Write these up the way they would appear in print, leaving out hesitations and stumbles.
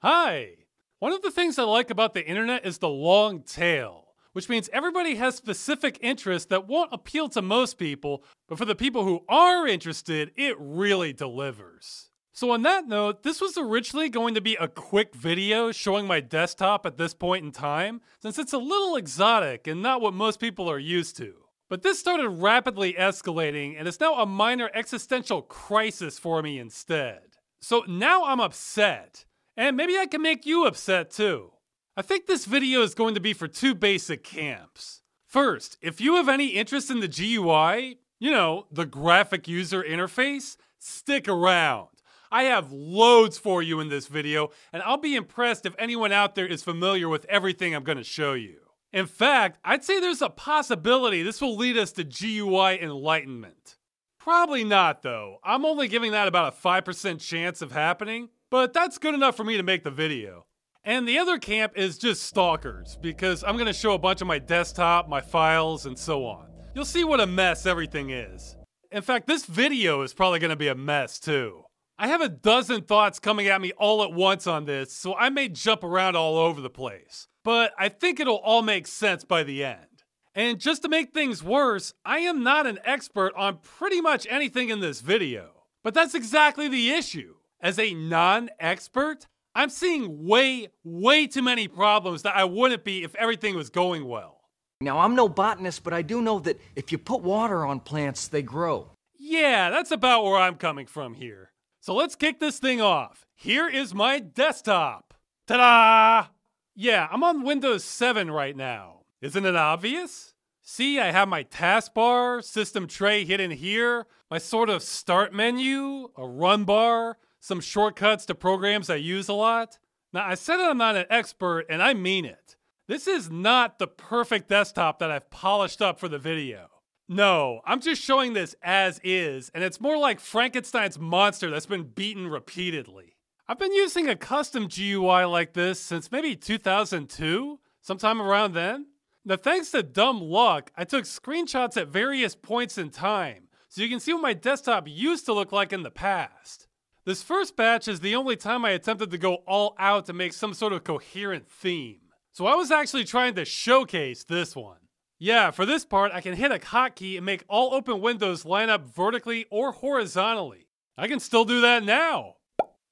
Hi! One of the things I like about the internet is the long tail, which means everybody has specific interests that won't appeal to most people, but for the people who are interested, it really delivers. So on that note, this was originally going to be a quick video showing my desktop at this point in time, since it's a little exotic and not what most people are used to. But this started rapidly escalating, and it's now a minor existential crisis for me instead. So now I'm upset. And maybe I can make you upset too. I think this video is going to be for two basic camps. First, if you have any interest in the GUI, the graphic user interface, stick around. I have loads for you in this video, and I'll be impressed if anyone out there is familiar with everything I'm going to show you. In fact, I'd say there's a possibility this will lead us to GUI enlightenment. Probably not though. I'm only giving that about a 5% chance of happening. But that's good enough for me to make the video. And the other camp is just stalkers, because I'm going to show a bunch of my desktop, my files, and so on. You'll see what a mess everything is. In fact, this video is probably going to be a mess too. I have a dozen thoughts coming at me all at once on this, so I may jump around all over the place. But I think it'll all make sense by the end. And just to make things worse, I am not an expert on pretty much anything in this video. But that's exactly the issue. As a non-expert, I'm seeing way too many problems that I wouldn't be if everything was going well. Now, I'm no botanist, but I do know that if you put water on plants, they grow. Yeah, that's about where I'm coming from here. So let's kick this thing off. Here is my desktop. Ta-da! Yeah, I'm on Windows 7 right now. Isn't it obvious? See, I have my taskbar, system tray hidden here, my sort of start menu, a run bar, some shortcuts to programs I use a lot. Now, I said I'm not an expert, and I mean it. This is not the perfect desktop that I've polished up for the video. No, I'm just showing this as is, and it's more like Frankenstein's monster that's been beaten repeatedly. I've been using a custom GUI like this since maybe 2002, sometime around then. Now, thanks to dumb luck, I took screenshots at various points in time, so you can see what my desktop used to look like in the past. This first batch is the only time I attempted to go all out to make some sort of coherent theme. So I was actually trying to showcase this one. Yeah, for this part, I can hit a hotkey and make all open windows line up vertically or horizontally. I can still do that now.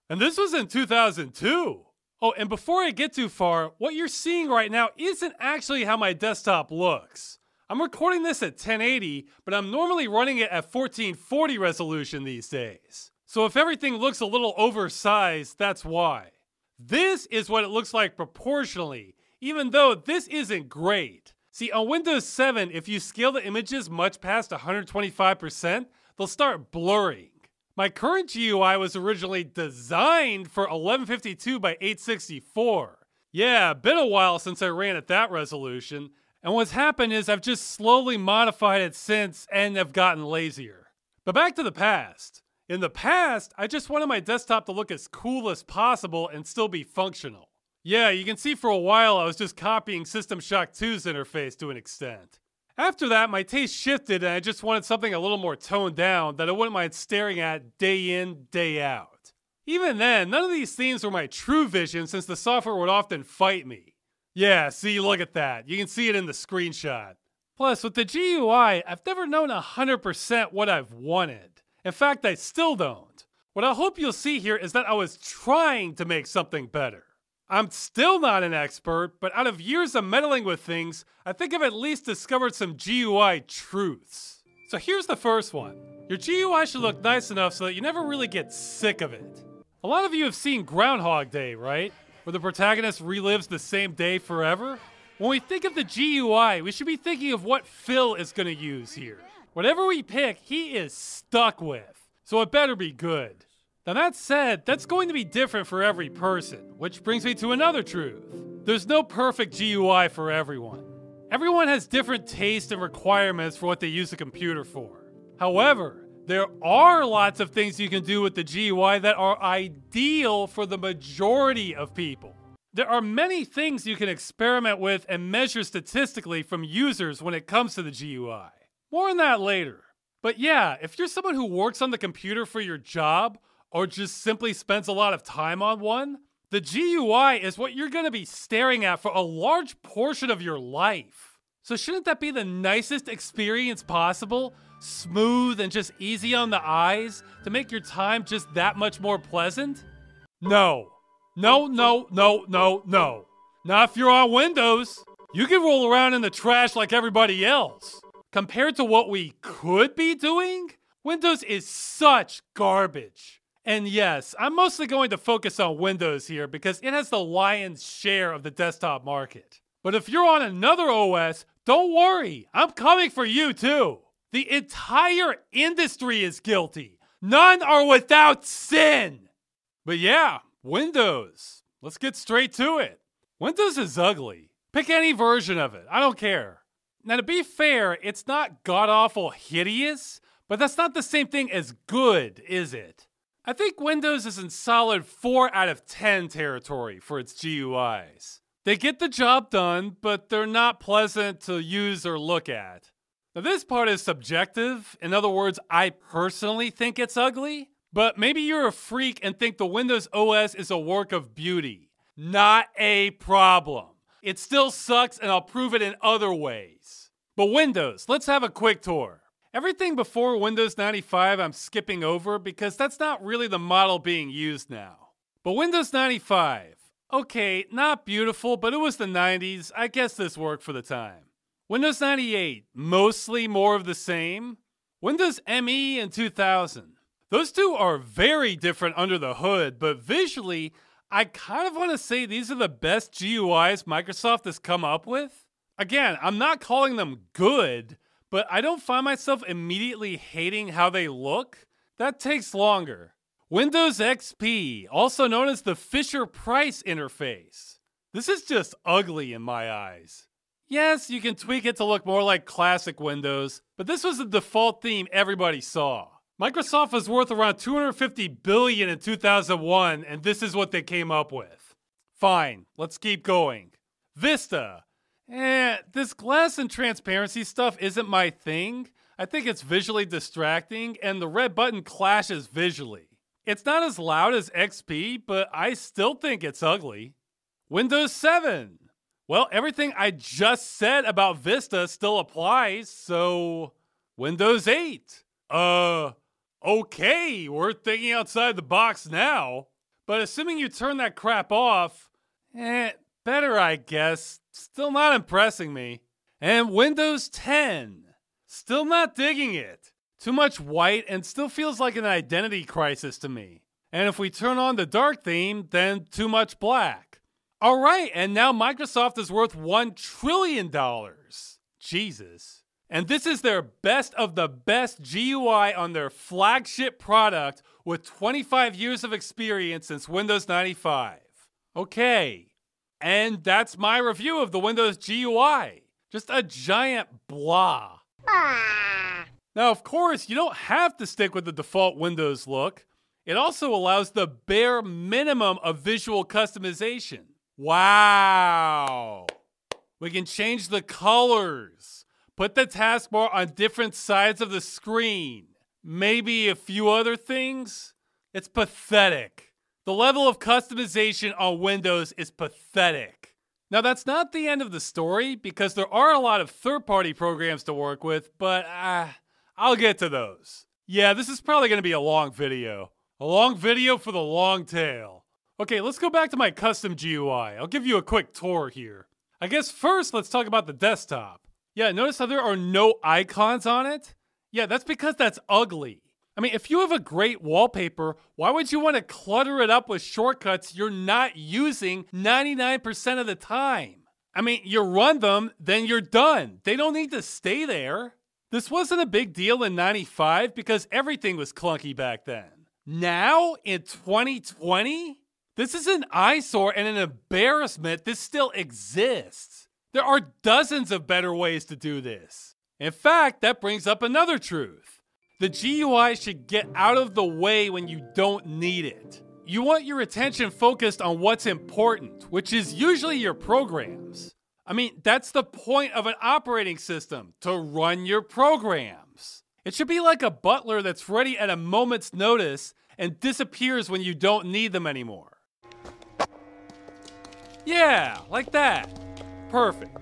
And this was in 2002. Oh, and before I get too far, what you're seeing right now isn't actually how my desktop looks. I'm recording this at 1080, but I'm normally running it at 1440 resolution these days. So if everything looks a little oversized, that's why. This is what it looks like proportionally, even though this isn't great. See, on Windows 7, if you scale the images much past 125%, they'll start blurring. My current GUI was originally designed for 1152 by 864. Yeah, been a while since I ran at that resolution, and what's happened is I've just slowly modified it since and have gotten lazier. But back to the past. In the past, I just wanted my desktop to look as cool as possible and still be functional. Yeah, you can see for a while I was just copying System Shock 2's interface to an extent. After that, my taste shifted and I just wanted something a little more toned down that I wouldn't mind staring at day in, day out. Even then, none of these themes were my true vision since the software would often fight me. Yeah, see, look at that. You can see it in the screenshot. Plus, with the GUI, I've never known 100% what I've wanted. In fact, I still don't. What I hope you'll see here is that I was trying to make something better. I'm still not an expert, but out of years of meddling with things, I think I've at least discovered some GUI truths. So here's the first one. Your GUI should look nice enough so that you never really get sick of it. A lot of you have seen Groundhog Day, right? Where the protagonist relives the same day forever? When we think of the GUI, we should be thinking of what Phil is going to use here. Whatever we pick, he is stuck with. So it better be good. Now that said, that's going to be different for every person, which brings me to another truth. There's no perfect GUI for everyone. Everyone has different tastes and requirements for what they use a computer for. However, there are lots of things you can do with the GUI that are ideal for the majority of people. There are many things you can experiment with and measure statistically from users when it comes to the GUI. More on that later. But yeah, if you're someone who works on the computer for your job, or just simply spends a lot of time on one, The GUI is what you're going to be staring at for a large portion of your life. So shouldn't that be the nicest experience possible? Smooth and just easy on the eyes to make your time just that much more pleasant? No. No, no, no, no, no. Not if you're on Windows. You can roll around in the trash like everybody else. Compared to what we could be doing, Windows is such garbage. And yes, I'm mostly going to focus on Windows here because it has the lion's share of the desktop market. But if you're on another OS, don't worry, I'm coming for you too. The entire industry is guilty. None are without sin. But yeah, Windows. Let's get straight to it. Windows is ugly. Pick any version of it, I don't care. Now to be fair, it's not god-awful hideous, but that's not the same thing as good, is it? I think Windows is in solid 4 out of 10 territory for its GUIs. They get the job done, but they're not pleasant to use or look at. Now this part is subjective. In other words, I personally think it's ugly, but maybe you're a freak and think the Windows OS is a work of beauty. Not a problem. It still sucks and I'll prove it in other ways. But Windows, let's have a quick tour. Everything before Windows 95 I'm skipping over because that's not really the model being used now. But Windows 95, okay, not beautiful, but it was the 90s. I guess this worked for the time. Windows 98, mostly more of the same. Windows ME in 2000. Those two are very different under the hood, but visually, I kind of want to say these are the best GUIs Microsoft has come up with. Again, I'm not calling them good, but I don't find myself immediately hating how they look. That takes longer. Windows XP, also known as the Fisher-Price interface. This is just ugly in my eyes. Yes, you can tweak it to look more like classic Windows, but this was the default theme everybody saw. Microsoft was worth around $250 billion in 2001, and this is what they came up with. Fine, let's keep going. Vista. This glass and transparency stuff isn't my thing. I think it's visually distracting, and the red button clashes visually. It's not as loud as XP, but I still think it's ugly. Windows 7. Well, everything I just said about Vista still applies, so Windows 8. Okay, we're thinking outside the box now. But assuming you turn that crap off, better I guess. Still not impressing me. And Windows 10. Still not digging it. Too much white and still feels like an identity crisis to me. And if we turn on the dark theme, then too much black. Alright, and now Microsoft is worth $1 trillion. Jesus. And this is their best of the best GUI on their flagship product with 25 years of experience since Windows 95. Okay. And that's my review of the Windows GUI. Just a giant blah. Now, of course, you don't have to stick with the default Windows look. It also allows the bare minimum of visual customization. Wow. We can change the colors, put the taskbar on different sides of the screen, maybe a few other things. It's pathetic. The level of customization on Windows is pathetic. Now that's not the end of the story because there are a lot of third-party programs to work with, but I'll get to those. Yeah, this is probably going to be a long video. A long video for the long tail. Okay, let's go back to my custom GUI. I'll give you a quick tour here. I guess first let's talk about the desktop. Yeah, notice how there are no icons on it? Yeah, that's because that's ugly. I mean, if you have a great wallpaper, why would you want to clutter it up with shortcuts you're not using 99% of the time? I mean, you run them, then you're done. They don't need to stay there. This wasn't a big deal in 95 because everything was clunky back then. Now, in 2020, this is an eyesore and an embarrassment this still exists. There are dozens of better ways to do this. In fact, that brings up another truth. The GUI should get out of the way when you don't need it. You want your attention focused on what's important, which is usually your programs. I mean, that's the point of an operating system, to run your programs. It should be like a butler that's ready at a moment's notice and disappears when you don't need them anymore. Yeah, like that. Perfect.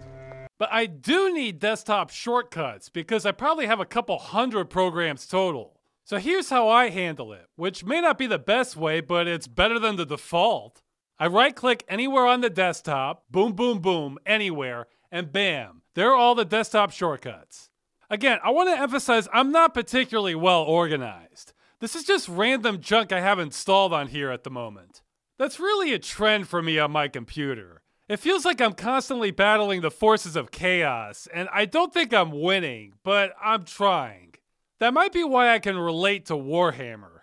But I do need desktop shortcuts because I probably have a couple hundred programs total. So here's how I handle it, which may not be the best way, but it's better than the default. I right-click anywhere on the desktop, boom, boom, boom, anywhere, and bam, there are all the desktop shortcuts. Again, I want to emphasize I'm not particularly well organized. This is just random junk I have installed on here at the moment. That's really a trend for me on my computer. It feels like I'm constantly battling the forces of chaos, and I don't think I'm winning, but I'm trying. That might be why I can relate to Warhammer.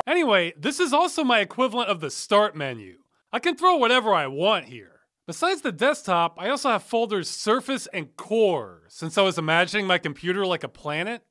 Anyway, this is also my equivalent of the start menu. I can throw whatever I want here. Besides the desktop, I also have folders Surface and Core, since I was imagining my computer like a planet.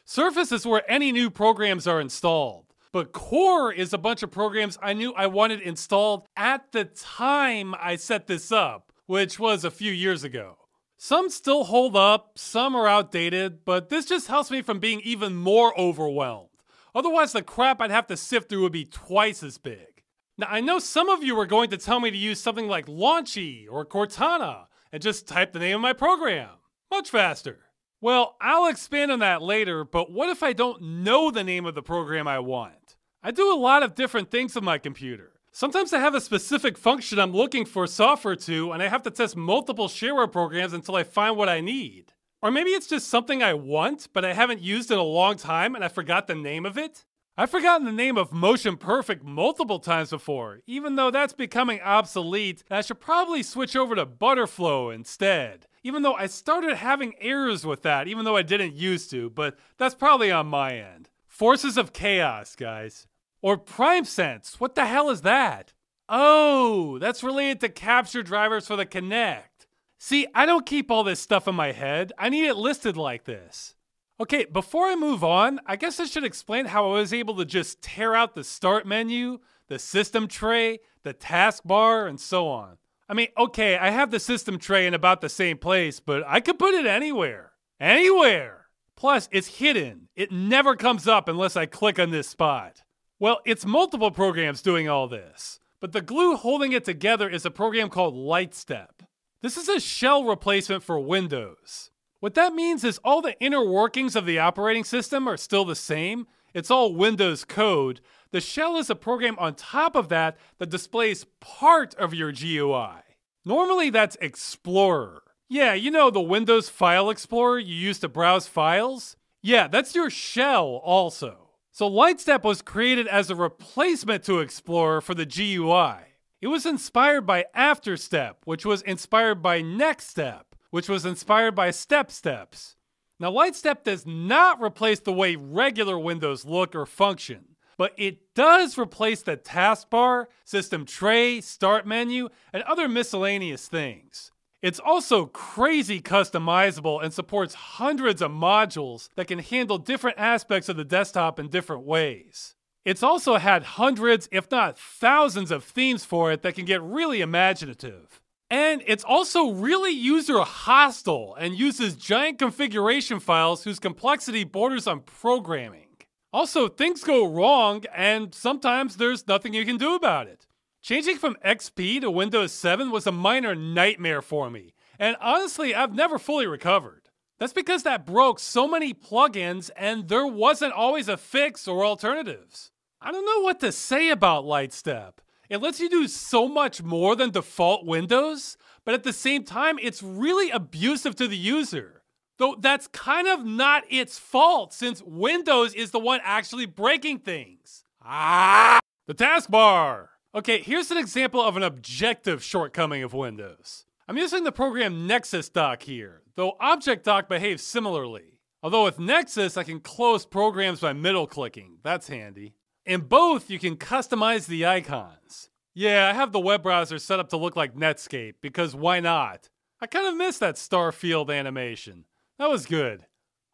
Surface is where any new programs are installed. But Core is a bunch of programs I knew I wanted installed at the time I set this up, which was a few years ago. Some still hold up, some are outdated, but this just helps me from being even more overwhelmed. Otherwise, the crap I'd have to sift through would be twice as big. Now, I know some of you are going to tell me to use something like Launchy or Cortana and just type the name of my program. Much faster. Well, I'll expand on that later, but what if I don't know the name of the program I want? I do a lot of different things with my computer. Sometimes I have a specific function I'm looking for software to, and I have to test multiple shareware programs until I find what I need. Or maybe it's just something I want, but I haven't used in a long time and I forgot the name of it. I've forgotten the name of Motion Perfect multiple times before, even though that's becoming obsolete, and I should probably switch over to Butterflow instead. Even though I started having errors with that, even though I didn't used to, but that's probably on my end. Forces of chaos, guys. Or PrimeSense, what the hell is that? Oh, that's related to capture drivers for the Kinect. See, I don't keep all this stuff in my head. I need it listed like this. Okay, before I move on, I guess I should explain how I was able to just tear out the start menu, the system tray, the taskbar, and so on. I mean, okay, I have the system tray in about the same place, but I could put it anywhere. Anywhere! Plus, it's hidden. It never comes up unless I click on this spot. Well, it's multiple programs doing all this, but the glue holding it together is a program called Lightstep. This is a shell replacement for Windows. What that means is all the inner workings of the operating system are still the same. It's all Windows code. The shell is a program on top of that that displays part of your GUI. Normally that's Explorer. Yeah, you know the Windows File Explorer you use to browse files? Yeah, that's your shell also. So Lightstep was created as a replacement to Explorer for the GUI. It was inspired by AfterStep, which was inspired by NextStep, which was inspired by StepSteps. Now Lightstep does not replace the way regular Windows look or function, but it does replace the taskbar, system tray, start menu, and other miscellaneous things. It's also crazy customizable and supports hundreds of modules that can handle different aspects of the desktop in different ways. It's also had hundreds, if not thousands, of themes for it that can get really imaginative. And it's also really user-hostile and uses giant configuration files whose complexity borders on programming. Also, things go wrong, and sometimes there's nothing you can do about it. Changing from XP to Windows 7 was a minor nightmare for me, and honestly, I've never fully recovered. That's because that broke so many plugins, and there wasn't always a fix or alternatives. I don't know what to say about Lightstep. It lets you do so much more than default Windows, but at the same time, it's really abusive to the user. Though that's kind of not its fault, since Windows is the one actually breaking things. The taskbar! Okay, here's an example of an objective shortcoming of Windows. I'm using the program Nexus Dock here, though Object Dock behaves similarly. Although with Nexus, I can close programs by middle clicking. That's handy. In both, you can customize the icons. Yeah, I have the web browser set up to look like Netscape, because why not? I kind of miss that Starfield animation. That was good.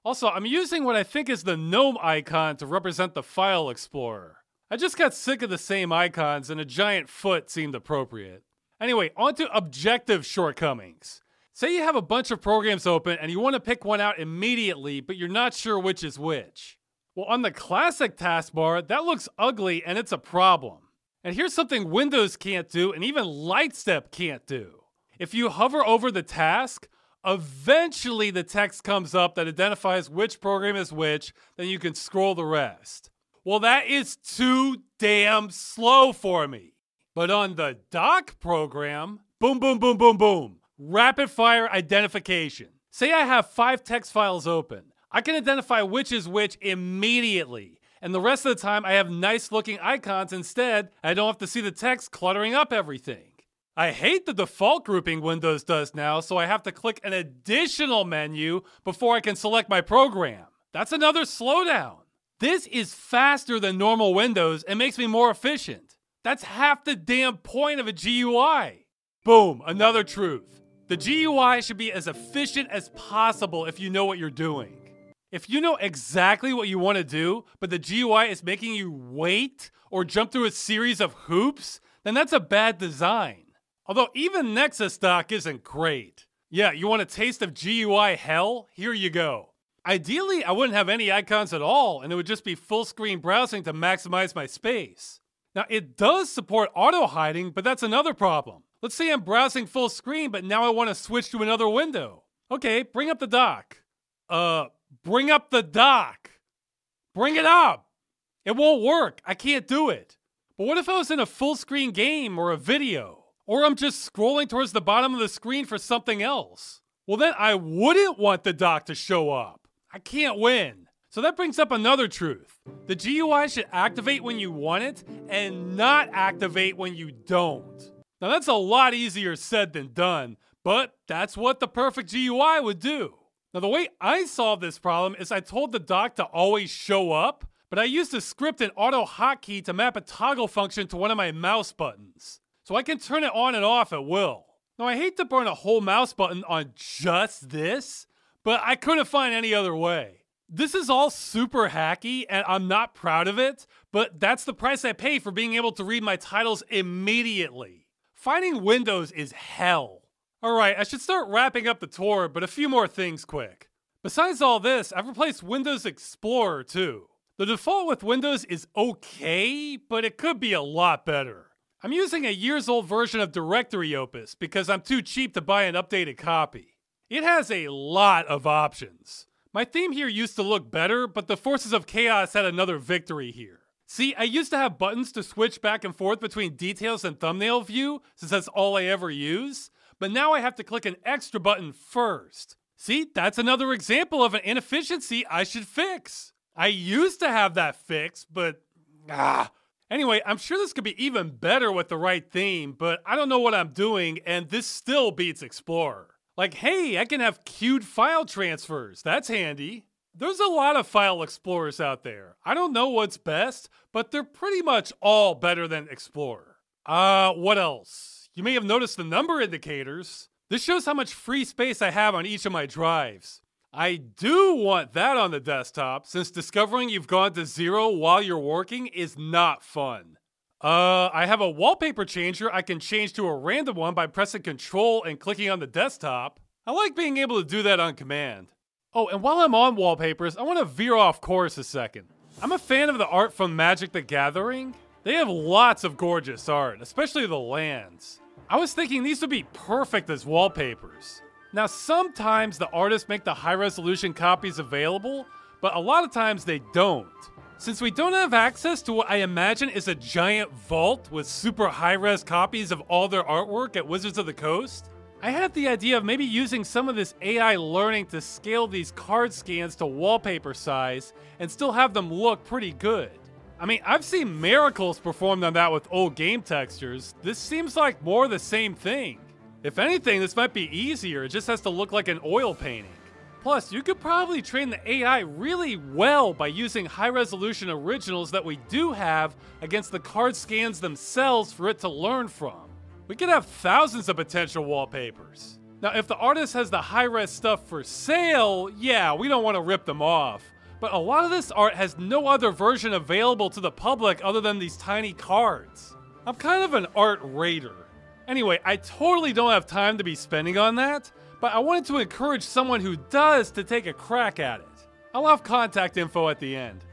Also, I'm using what I think is the GNOME icon to represent the File Explorer. I just got sick of the same icons and a giant foot seemed appropriate. Anyway, on to objective shortcomings. Say you have a bunch of programs open and you want to pick one out immediately, but you're not sure which is which. Well, on the classic taskbar, that looks ugly and it's a problem. And here's something Windows can't do and even Lightstep can't do. If you hover over the task, eventually the text comes up that identifies which program is which, then you can scroll the rest. Well, that is too damn slow for me. But on the dock program, boom, boom, boom, boom, boom. Rapid fire identification. Say I have 5 text files open. I can identify which is which immediately. And the rest of the time I have nice looking icons instead. I don't have to see the text cluttering up everything. I hate the default grouping Windows does now, so I have to click an additional menu before I can select my program. That's another slowdown. This is faster than normal Windows and makes me more efficient. That's half the damn point of a GUI. Boom, another truth. The GUI should be as efficient as possible if you know what you're doing. If you know exactly what you want to do, but the GUI is making you wait or jump through a series of hoops, then that's a bad design. Although even Nexus Dock isn't great. Yeah, you want a taste of GUI hell? Here you go. Ideally, I wouldn't have any icons at all, and it would just be full screen browsing to maximize my space. Now, it does support auto-hiding, but that's another problem. Let's say I'm browsing full screen, but now I want to switch to another window. Okay, bring up the dock. Bring up the dock. Bring it up. It won't work. I can't do it. But what if I was in a full screen game or a video? Or I'm just scrolling towards the bottom of the screen for something else? Well, then I wouldn't want the dock to show up. I can't win. So that brings up another truth. The GUI should activate when you want it and not activate when you don't. Now that's a lot easier said than done, but that's what the perfect GUI would do. Now the way I solved this problem is I told the dock to always show up, but I used a script and auto hotkey to map a toggle function to one of my mouse buttons. So I can turn it on and off at will. Now I hate to burn a whole mouse button on just this, but I couldn't find any other way. This is all super hacky and I'm not proud of it, but that's the price I pay for being able to read my titles immediately. Finding Windows is hell. Alright, I should start wrapping up the tour, but a few more things quick. Besides all this, I've replaced Windows Explorer too. The default with Windows is okay, but it could be a lot better. I'm using a years-old version of Directory Opus because I'm too cheap to buy an updated copy. It has a lot of options. My theme here used to look better, but the forces of chaos had another victory here. See, I used to have buttons to switch back and forth between details and thumbnail view, since that's all I ever use, but now I have to click an extra button first. See, that's another example of an inefficiency I should fix. I used to have that fixed, but Anyway, I'm sure this could be even better with the right theme, but I don't know what I'm doing, and this still beats Explorer. Like, hey, I can have queued file transfers. That's handy. There's a lot of file explorers out there. I don't know what's best, but they're pretty much all better than Explorer. What else? You may have noticed the number indicators. This shows how much free space I have on each of my drives. I do want that on the desktop, since discovering you've gone to 0 while you're working is not fun. I have a wallpaper changer I can change to a random one by pressing Control and clicking on the desktop. I like being able to do that on command. Oh, and while I'm on wallpapers, I want to veer off course a second. I'm a fan of the art from Magic the Gathering. They have lots of gorgeous art, especially the lands. I was thinking these would be perfect as wallpapers. Now, sometimes the artists make the high-resolution copies available, but a lot of times they don't. Since we don't have access to what I imagine is a giant vault with super high-res copies of all their artwork at Wizards of the Coast, I had the idea of maybe using some of this AI learning to scale these card scans to wallpaper size and still have them look pretty good. I mean, I've seen miracles performed on that with old game textures. This seems like more the same thing. If anything, this might be easier. It just has to look like an oil painting. Plus, you could probably train the AI really well by using high-resolution originals that we do have against the card scans themselves for it to learn from. We could have thousands of potential wallpapers. Now, if the artist has the high-res stuff for sale, yeah, we don't want to rip them off. But a lot of this art has no other version available to the public other than these tiny cards. I'm kind of an art raider. Anyway, I totally don't have time to be spending on that, but I wanted to encourage someone who does to take a crack at it. I'll have contact info at the end.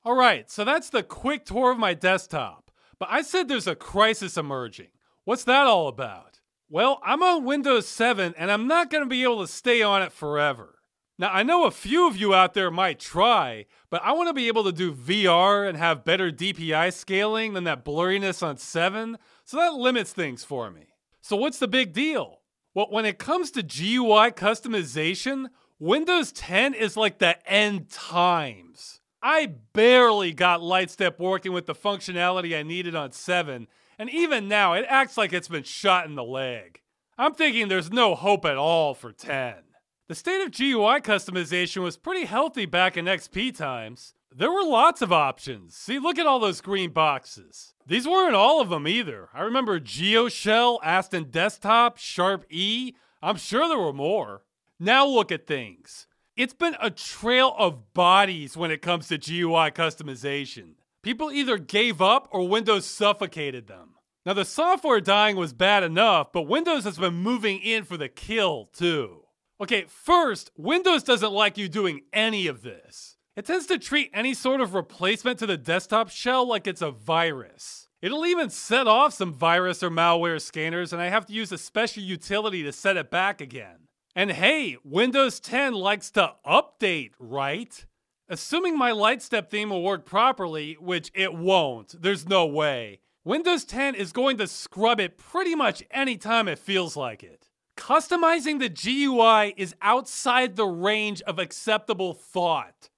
Alright, so that's the quick tour of my desktop. But I said there's a crisis emerging. What's that all about? Well, I'm on Windows 7 and I'm not going to be able to stay on it forever. Now, I know a few of you out there might try, but I want to be able to do VR and have better DPI scaling than that blurriness on 7, so that limits things for me. So what's the big deal? Well, when it comes to GUI customization, Windows 10 is like the end times. I barely got Lightstep working with the functionality I needed on 7, and even now it acts like it's been shot in the leg. I'm thinking there's no hope at all for 10. The state of GUI customization was pretty healthy back in XP times. There were lots of options. See, look at all those green boxes. These weren't all of them either. I remember GeoShell, Aston Desktop, Sharp E. I'm sure there were more. Now look at things. It's been a trail of bodies when it comes to GUI customization. People either gave up or Windows suffocated them. Now the software dying was bad enough, but Windows has been moving in for the kill too. Okay, first, Windows doesn't like you doing any of this. It tends to treat any sort of replacement to the desktop shell like it's a virus. It'll even set off some virus or malware scanners, and I have to use a special utility to set it back again. And hey, Windows 10 likes to update, right? Assuming my Lightstep theme will work properly, which it won't, there's no way, Windows 10 is going to scrub it pretty much anytime it feels like it. Customizing the GUI is outside the range of acceptable thought.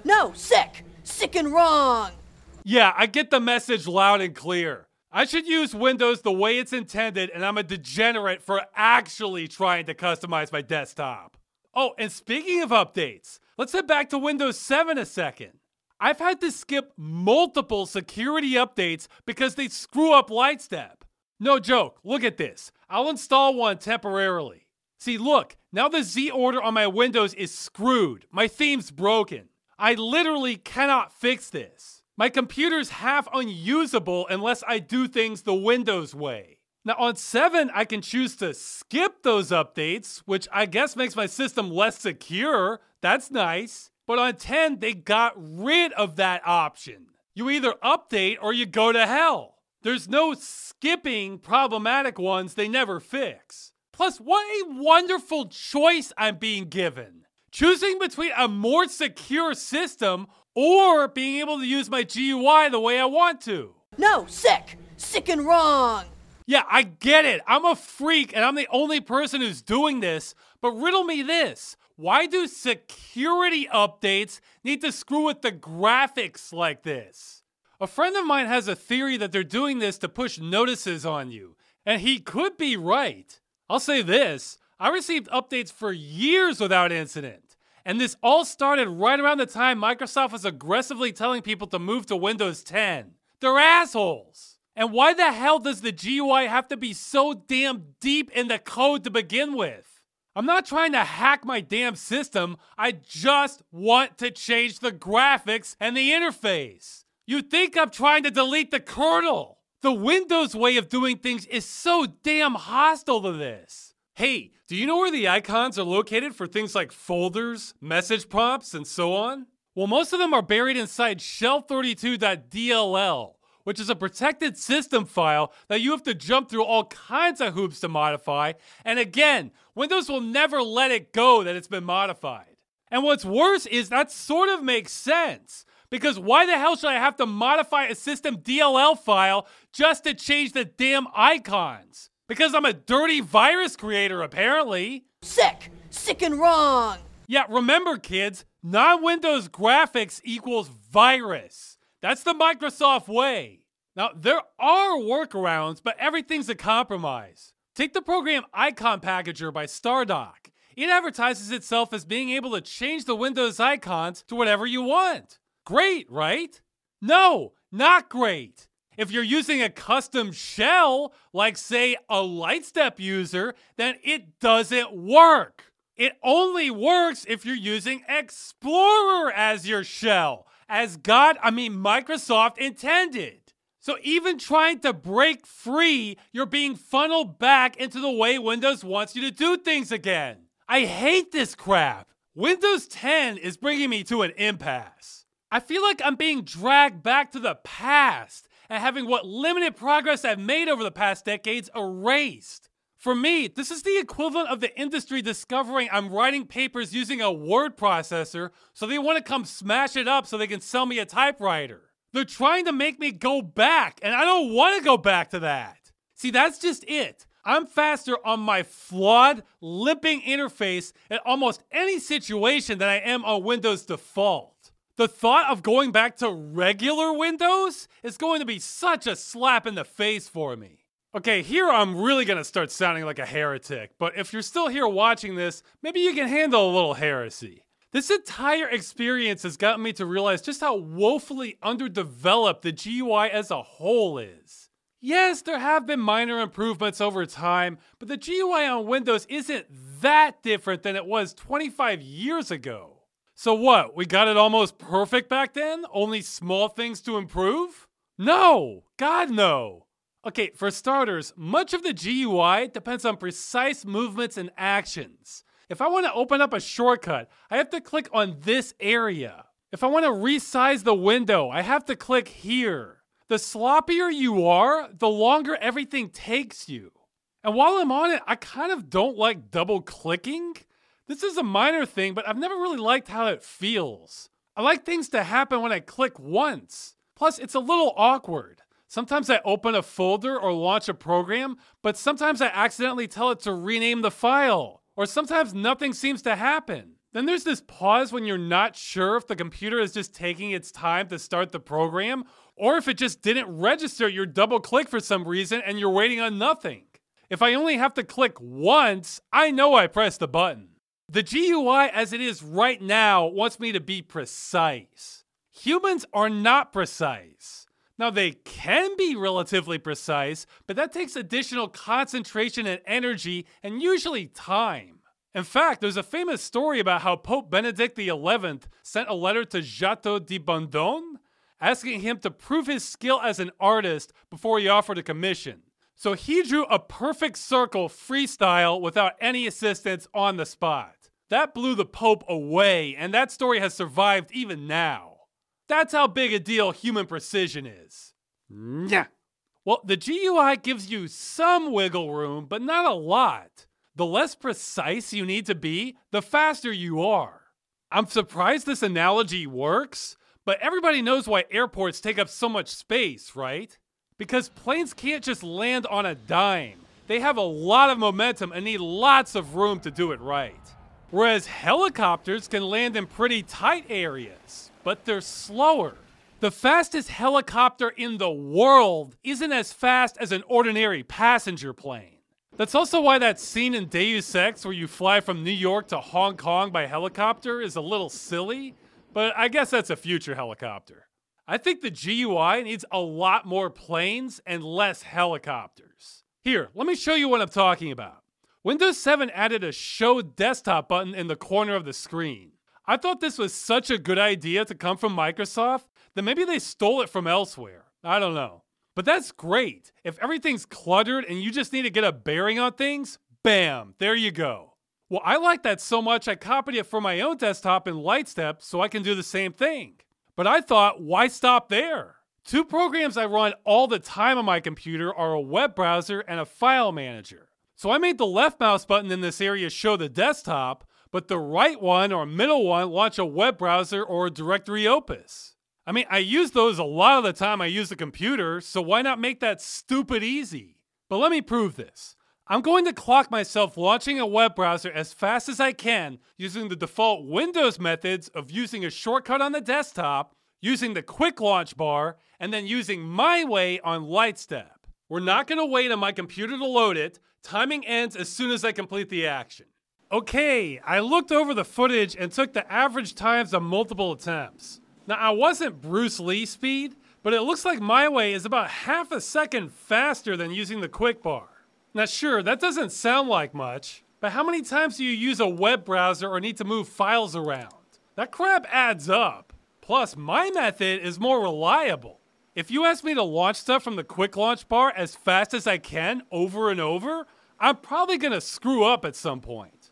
No, sick! Sick and wrong! Yeah, I get the message loud and clear. I should use Windows the way it's intended, and I'm a degenerate for actually trying to customize my desktop. Oh, and speaking of updates, let's head back to Windows 7 a second. I've had to skip multiple security updates because they screw up Lightstep. No joke, look at this. I'll install one temporarily. See, look, now the Z order on my Windows is screwed. My theme's broken. I literally cannot fix this. My computer's half unusable unless I do things the Windows way. Now on 7, I can choose to skip those updates, which I guess makes my system less secure. That's nice. But on 10, they got rid of that option. You either update or you go to hell. There's no skipping problematic ones they never fix. Plus, what a wonderful choice I'm being given. Choosing between a more secure system or being able to use my GUI the way I want to. No, sick! Sick and wrong! Yeah, I get it. I'm a freak and I'm the only person who's doing this, but riddle me this. Why do security updates need to screw with the graphics like this? A friend of mine has a theory that they're doing this to push notices on you, and he could be right. I'll say this, I received updates for years without incident, and this all started right around the time Microsoft was aggressively telling people to move to Windows 10. They're assholes! And why the hell does the GUI have to be so damn deep in the code to begin with? I'm not trying to hack my damn system, I just want to change the graphics and the interface. You'd think I'm trying to delete the kernel. The Windows way of doing things is so damn hostile to this. Hey, do you know where the icons are located for things like folders, message prompts, and so on? Well, most of them are buried inside shell32.dll, which is a protected system file that you have to jump through all kinds of hoops to modify. And again, Windows will never let it go that it's been modified. And what's worse is that sort of makes sense. Because why the hell should I have to modify a system DLL file just to change the damn icons? Because I'm a dirty virus creator, apparently. Sick! Sick and wrong! Yeah, remember kids, non-Windows graphics equals virus. That's the Microsoft way. Now, there are workarounds, but everything's a compromise. Take the program Icon Packager by Stardock. It advertises itself as being able to change the Windows icons to whatever you want. Great, right? No, not great. If you're using a custom shell, like say a Lightstep user, then it doesn't work. It only works if you're using Explorer as your shell, as Microsoft intended. So even trying to break free, you're being funneled back into the way Windows wants you to do things again. I hate this crap. Windows 10 is bringing me to an impasse. I feel like I'm being dragged back to the past, and having what limited progress I've made over the past decades erased. For me, this is the equivalent of the industry discovering I'm writing papers using a word processor, so they want to come smash it up so they can sell me a typewriter. They're trying to make me go back, and I don't want to go back to that. See, that's just it. I'm faster on my flawed, lipping interface in almost any situation than I am on Windows default. The thought of going back to regular Windows is going to be such a slap in the face for me. Okay, here I'm really going to start sounding like a heretic, but if you're still here watching this, maybe you can handle a little heresy. This entire experience has gotten me to realize just how woefully underdeveloped the GUI as a whole is. Yes, there have been minor improvements over time, but the GUI on Windows isn't that different than it was 25 years ago. So what, we got it almost perfect back then? Only small things to improve? No! God no! Okay, for starters, much of the GUI depends on precise movements and actions. If I want to open up a shortcut, I have to click on this area. If I want to resize the window, I have to click here. The sloppier you are, the longer everything takes you. And while I'm on it, I kind of don't like double clicking. This is a minor thing, but I've never really liked how it feels. I like things to happen when I click once. Plus, it's a little awkward. Sometimes I open a folder or launch a program, but sometimes I accidentally tell it to rename the file. Or sometimes nothing seems to happen. Then there's this pause when you're not sure if the computer is just taking its time to start the program, or if it just didn't register your double click for some reason and you're waiting on nothing. If I only have to click once, I know I pressed the button. The GUI as it is right now wants me to be precise. Humans are not precise. Now, they can be relatively precise, but that takes additional concentration and energy and usually time. In fact, there's a famous story about how Pope Benedict XI sent a letter to Jato di Bondone asking him to prove his skill as an artist before he offered a commission. So he drew a perfect circle freestyle without any assistance on the spot. That blew the Pope away, and that story has survived even now. That's how big a deal human precision is. Yeah. Well, the GUI gives you some wiggle room, but not a lot. The less precise you need to be, the faster you are. I'm surprised this analogy works, but everybody knows why airports take up so much space, right? Because planes can't just land on a dime. They have a lot of momentum and need lots of room to do it right. Whereas helicopters can land in pretty tight areas, but they're slower. The fastest helicopter in the world isn't as fast as an ordinary passenger plane. That's also why that scene in Deus Ex where you fly from New York to Hong Kong by helicopter is a little silly, but I guess that's a future helicopter. I think the GUI needs a lot more planes and less helicopters. Here, let me show you what I'm talking about. Windows 7 added a Show Desktop button in the corner of the screen. I thought this was such a good idea to come from Microsoft that maybe they stole it from elsewhere. I don't know. But that's great. If everything's cluttered and you just need to get a bearing on things, bam, there you go. Well, I like that so much I copied it for my own desktop in Lightstep so I can do the same thing. But I thought, why stop there? Two programs I run all the time on my computer are a web browser and a file manager. So I made the left mouse button in this area show the desktop, but the right one or middle one launch a web browser or a directory opus. I mean, I use those a lot of the time I use the computer, so why not make that stupid easy? But let me prove this. I'm going to clock myself launching a web browser as fast as I can using the default Windows methods of using a shortcut on the desktop, using the quick launch bar, and then using my way on Lightstep. We're not going to wait on my computer to load it. Timing ends as soon as I complete the action. Okay, I looked over the footage and took the average times of multiple attempts. Now, I wasn't Bruce Lee speed, but it looks like my way is about half a second faster than using the quick bar. Now sure, that doesn't sound like much, but how many times do you use a web browser or need to move files around? That crap adds up. Plus, my method is more reliable. If you ask me to launch stuff from the quick launch bar as fast as I can over and over, I'm probably gonna screw up at some point.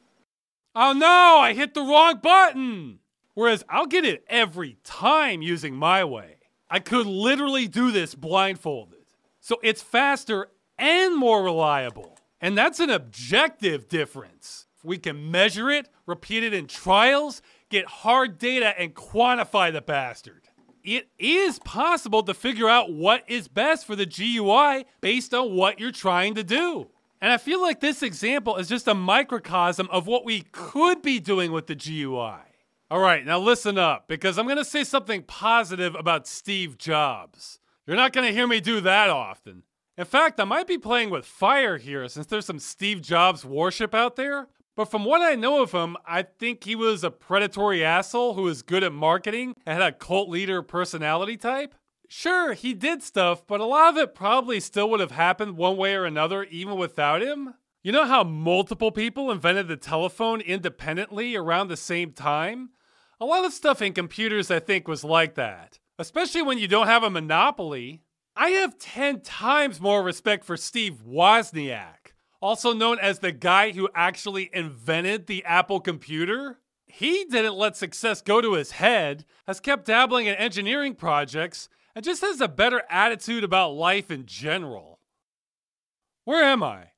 Oh no, I hit the wrong button! Whereas I'll get it every time using my way. I could literally do this blindfolded. So it's faster and more reliable. And that's an objective difference. We can measure it, repeat it in trials, get hard data, and quantify the bastard. It is possible to figure out what is best for the GUI based on what you're trying to do. And I feel like this example is just a microcosm of what we could be doing with the GUI. All right, now listen up, because I'm going to say something positive about Steve Jobs. You're not going to hear me do that often. In fact, I might be playing with fire here since there's some Steve Jobs worship out there. But from what I know of him, I think he was a predatory asshole who was good at marketing and had a cult leader personality type. Sure, he did stuff, but a lot of it probably still would have happened one way or another even without him. You know how multiple people invented the telephone independently around the same time? A lot of stuff in computers I think was like that, especially when you don't have a monopoly. I have 10 times more respect for Steve Wozniak, also known as the guy who actually invented the Apple computer. He didn't let success go to his head, has kept dabbling in engineering projects, and just has a better attitude about life in general. Where am I?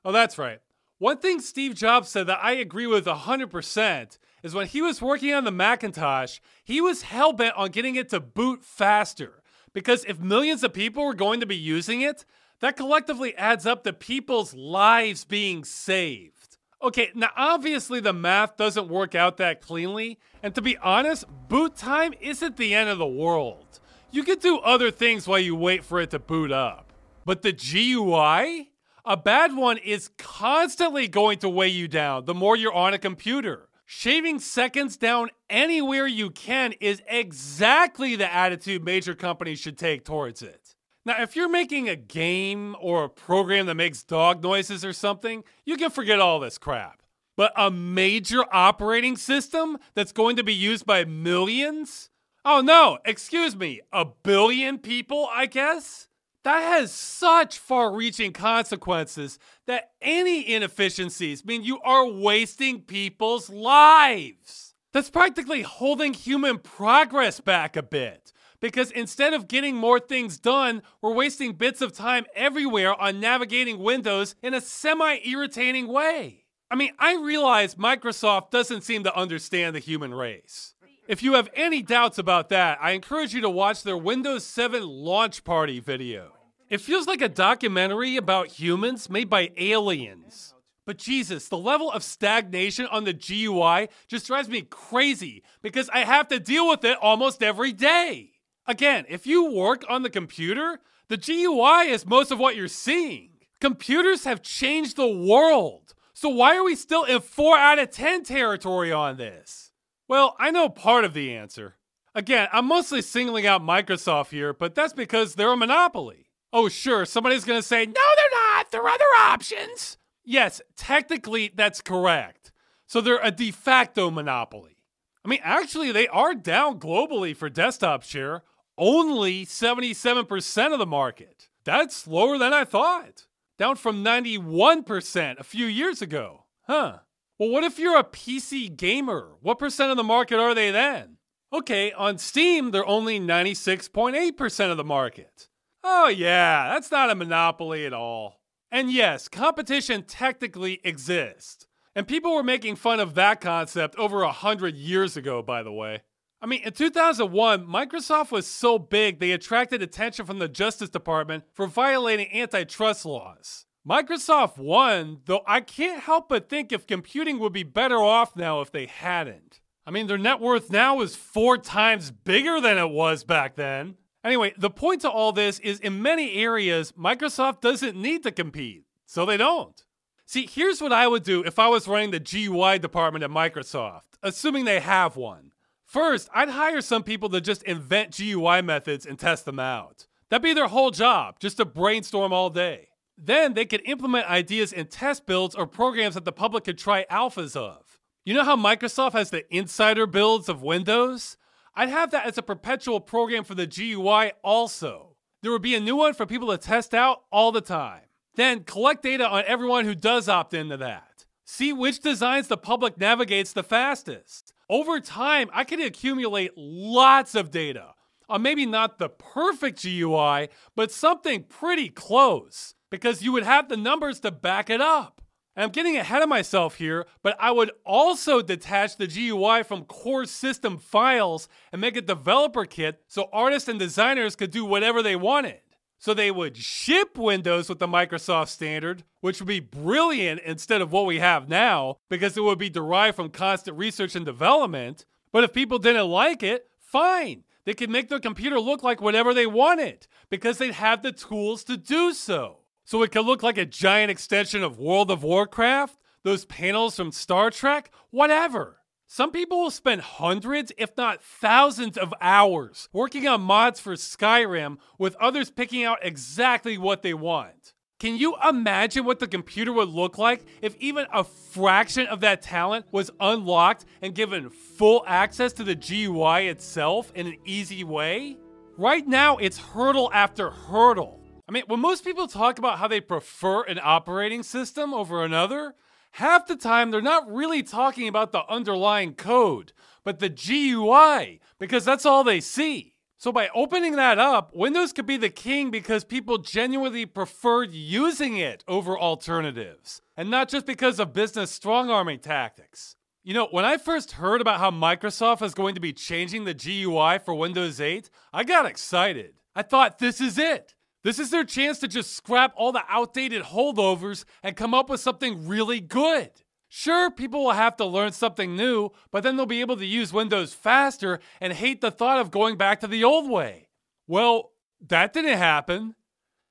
Oh, that's right. One thing Steve Jobs said that I agree with 100% is when he was working on the Macintosh, he was hell-bent on getting it to boot faster. Because if millions of people were going to be using it, that collectively adds up to people's lives being saved. Okay, now obviously the math doesn't work out that cleanly, and to be honest, boot time isn't the end of the world. You can do other things while you wait for it to boot up. But the GUI? A bad one is constantly going to weigh you down the more you're on a computer. Shaving seconds down anywhere you can is exactly the attitude major companies should take towards it. Now, if you're making a game or a program that makes dog noises or something, you can forget all this crap. But a major operating system that's going to be used by millions? Oh no, excuse me, a billion people, I guess? That has such far-reaching consequences that any inefficiencies mean you are wasting people's lives. That's practically holding human progress back a bit. Because instead of getting more things done, we're wasting bits of time everywhere on navigating Windows in a semi-irritating way. I mean, I realize Microsoft doesn't seem to understand the human race. If you have any doubts about that, I encourage you to watch their Windows 7 launch party video. It feels like a documentary about humans made by aliens. But Jesus, the level of stagnation on the GUI just drives me crazy because I have to deal with it almost every day. Again, if you work on the computer, the GUI is most of what you're seeing. Computers have changed the world. So why are we still in 4 out of 10 territory on this? Well, I know part of the answer. Again, I'm mostly singling out Microsoft here, but that's because they're a monopoly. Oh, sure, somebody's gonna say, no, they're not, there are other options. Yes, technically that's correct. So they're a de facto monopoly. I mean, actually, they are down globally for desktop share, only 77% of the market. That's lower than I thought. Down from 91% a few years ago. Huh. Well, what if you're a PC gamer? What percent of the market are they then? Okay, on Steam, they're only 96.8% of the market. Oh yeah, that's not a monopoly at all. And yes, competition technically exists. And people were making fun of that concept over 100 years ago, by the way. I mean, in 2001, Microsoft was so big they attracted attention from the Justice Department for violating antitrust laws. Microsoft won, though I can't help but think if computing would be better off now if they hadn't. I mean, their net worth now is 4 times bigger than it was back then. Anyway, the point to all this is in many areas, Microsoft doesn't need to compete, so they don't. See, here's what I would do if I was running the GUI department at Microsoft, assuming they have one. First, I'd hire some people to just invent GUI methods and test them out. That'd be their whole job, just to brainstorm all day. Then they could implement ideas in test builds or programs that the public could try alphas of. You know how Microsoft has the insider builds of Windows? I'd have that as a perpetual program for the GUI also. There would be a new one for people to test out all the time. Then collect data on everyone who does opt into that. See which designs the public navigates the fastest. Over time, I could accumulate lots of data Maybe not the perfect GUI, but something pretty close, because you would have the numbers to back it up. And I'm getting ahead of myself here, but I would also detach the GUI from core system files and make a developer kit so artists and designers could do whatever they wanted. So they would ship Windows with the Microsoft standard, which would be brilliant instead of what we have now, because it would be derived from constant research and development. But if people didn't like it, fine. They could make their computer look like whatever they wanted, because they'd have the tools to do so. So it could look like a giant extension of World of Warcraft, those panels from Star Trek, whatever. Some people will spend hundreds, if not thousands of hours working on mods for Skyrim, with others picking out exactly what they want. Can you imagine what the computer would look like if even a fraction of that talent was unlocked and given full access to the GUI itself in an easy way? Right now, it's hurdle after hurdle. I mean, when most people talk about how they prefer an operating system over another, half the time they're not really talking about the underlying code, but the GUI, because that's all they see. So by opening that up, Windows could be the king because people genuinely preferred using it over alternatives, and not just because of business strong-arming tactics. You know, when I first heard about how Microsoft is going to be changing the GUI for Windows 8, I got excited. I thought, this is it. This is their chance to just scrap all the outdated holdovers and come up with something really good. Sure, people will have to learn something new, but then they'll be able to use Windows faster and hate the thought of going back to the old way. Well, that didn't happen.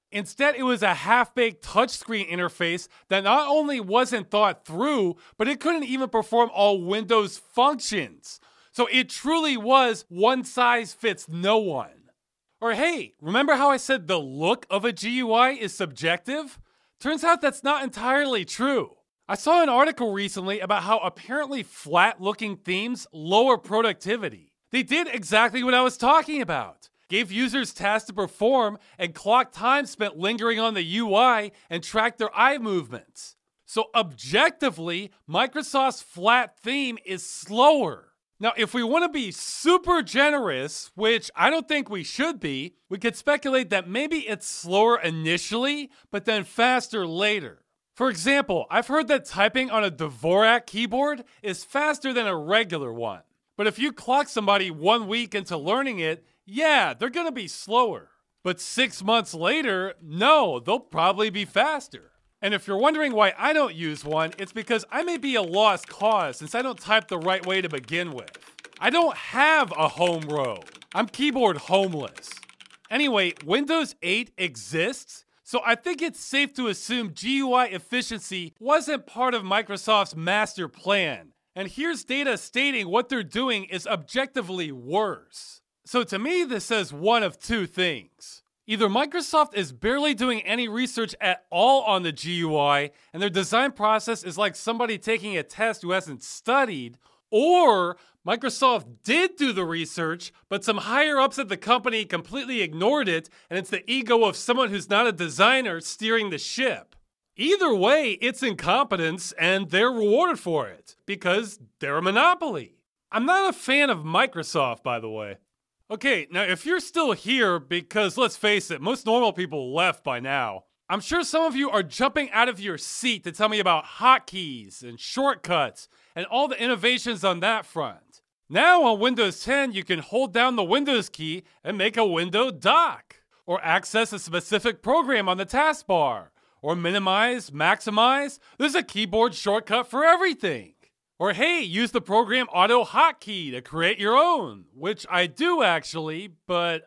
Instead, it was a half-baked touchscreen interface that not only wasn't thought through, but it couldn't even perform all Windows functions. So it truly was one size fits no one. Or hey, remember how I said the look of a GUI is subjective? Turns out that's not entirely true. I saw an article recently about how apparently flat-looking themes lower productivity. They did exactly what I was talking about. Gave users tasks to perform and clocked time spent lingering on the UI and tracked their eye movements. So objectively, Microsoft's flat theme is slower. Now, if we want to be super generous, which I don't think we should be, we could speculate that maybe it's slower initially, but then faster later. For example, I've heard that typing on a Dvorak keyboard is faster than a regular one. But if you clock somebody 1 week into learning it, yeah, they're going to be slower. But 6 months later, no, they'll probably be faster. And if you're wondering why I don't use one, it's because I may be a lost cause since I don't type the right way to begin with. I don't have a home row. I'm keyboard homeless. Anyway, Windows 8 exists, so I think it's safe to assume GUI efficiency wasn't part of Microsoft's master plan. And here's data stating what they're doing is objectively worse. So to me, this says one of two things. Either Microsoft is barely doing any research at all on the GUI, and their design process is like somebody taking a test who hasn't studied, or Microsoft did do the research, but some higher-ups at the company completely ignored it, and it's the ego of someone who's not a designer steering the ship. Either way, it's incompetence, and they're rewarded for it, because they're a monopoly. I'm not a fan of Microsoft, by the way. Okay, now if you're still here, because let's face it, most normal people left by now, I'm sure some of you are jumping out of your seat to tell me about hotkeys and shortcuts and all the innovations on that front. Now on Windows 10, you can hold down the Windows key and make a window dock, or access a specific program on the taskbar, or minimize, maximize. There's a keyboard shortcut for everything. Or hey, use the program Auto Hotkey to create your own, which I do actually, but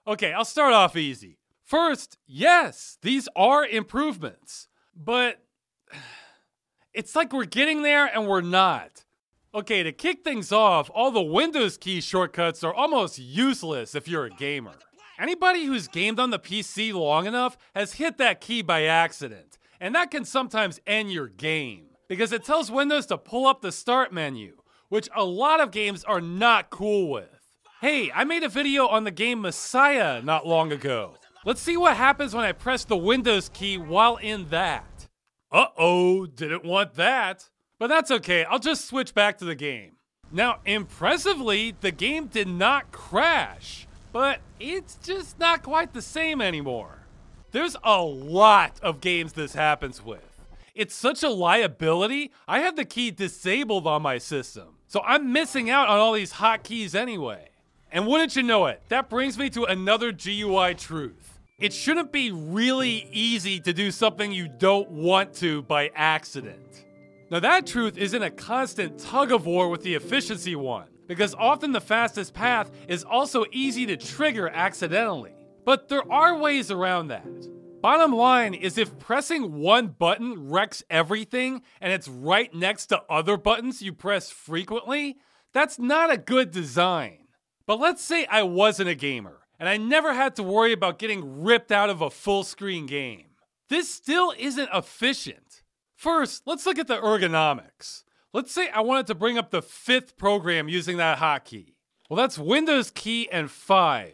okay, I'll start off easy. First, yes, these are improvements, but it's like we're getting there and we're not. Okay, to kick things off, all the Windows key shortcuts are almost useless if you're a gamer. Anybody who's gamed on the PC long enough has hit that key by accident, and that can sometimes end your game. Because it tells Windows to pull up the start menu, which a lot of games are not cool with. Hey, I made a video on the game Messiah not long ago. Let's see what happens when I press the Windows key while in that. Uh-oh, didn't want that. But that's okay, I'll just switch back to the game. Now, impressively, the game did not crash, but it's just not quite the same anymore. There's a lot of games this happens with. It's such a liability, I have the key disabled on my system, so I'm missing out on all these hotkeys anyway. And wouldn't you know it, that brings me to another GUI truth. It shouldn't be really easy to do something you don't want to by accident. Now that truth is in a constant tug of war with the efficiency one, because often the fastest path is also easy to trigger accidentally. But there are ways around that. Bottom line is if pressing one button wrecks everything and it's right next to other buttons you press frequently, that's not a good design. But let's say I wasn't a gamer and I never had to worry about getting ripped out of a full screen game. This still isn't efficient. First, let's look at the ergonomics. Let's say I wanted to bring up the 5th program using that hotkey. Well, that's Windows key and 5.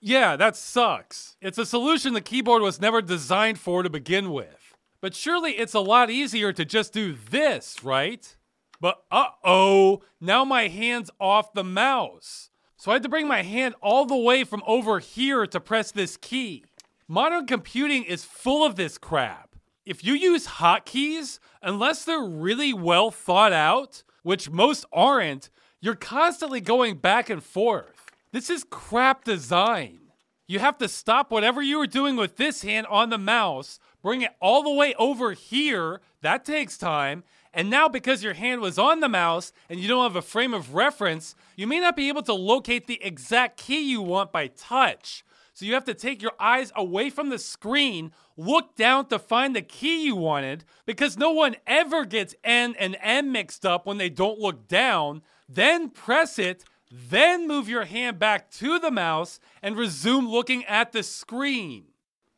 Yeah, that sucks. It's a solution the keyboard was never designed for to begin with. But surely it's a lot easier to just do this, right? But uh-oh, now my hand's off the mouse. So I had to bring my hand all the way from over here to press this key. Modern computing is full of this crap. If you use hotkeys, unless they're really well thought out, which most aren't, you're constantly going back and forth. This is crap design. You have to stop whatever you were doing with this hand on the mouse, bring it all the way over here, that takes time, and now because your hand was on the mouse and you don't have a frame of reference, you may not be able to locate the exact key you want by touch. So you have to take your eyes away from the screen, look down to find the key you wanted, because no one ever gets N and M mixed up when they don't look down, then press it, then move your hand back to the mouse and resume looking at the screen.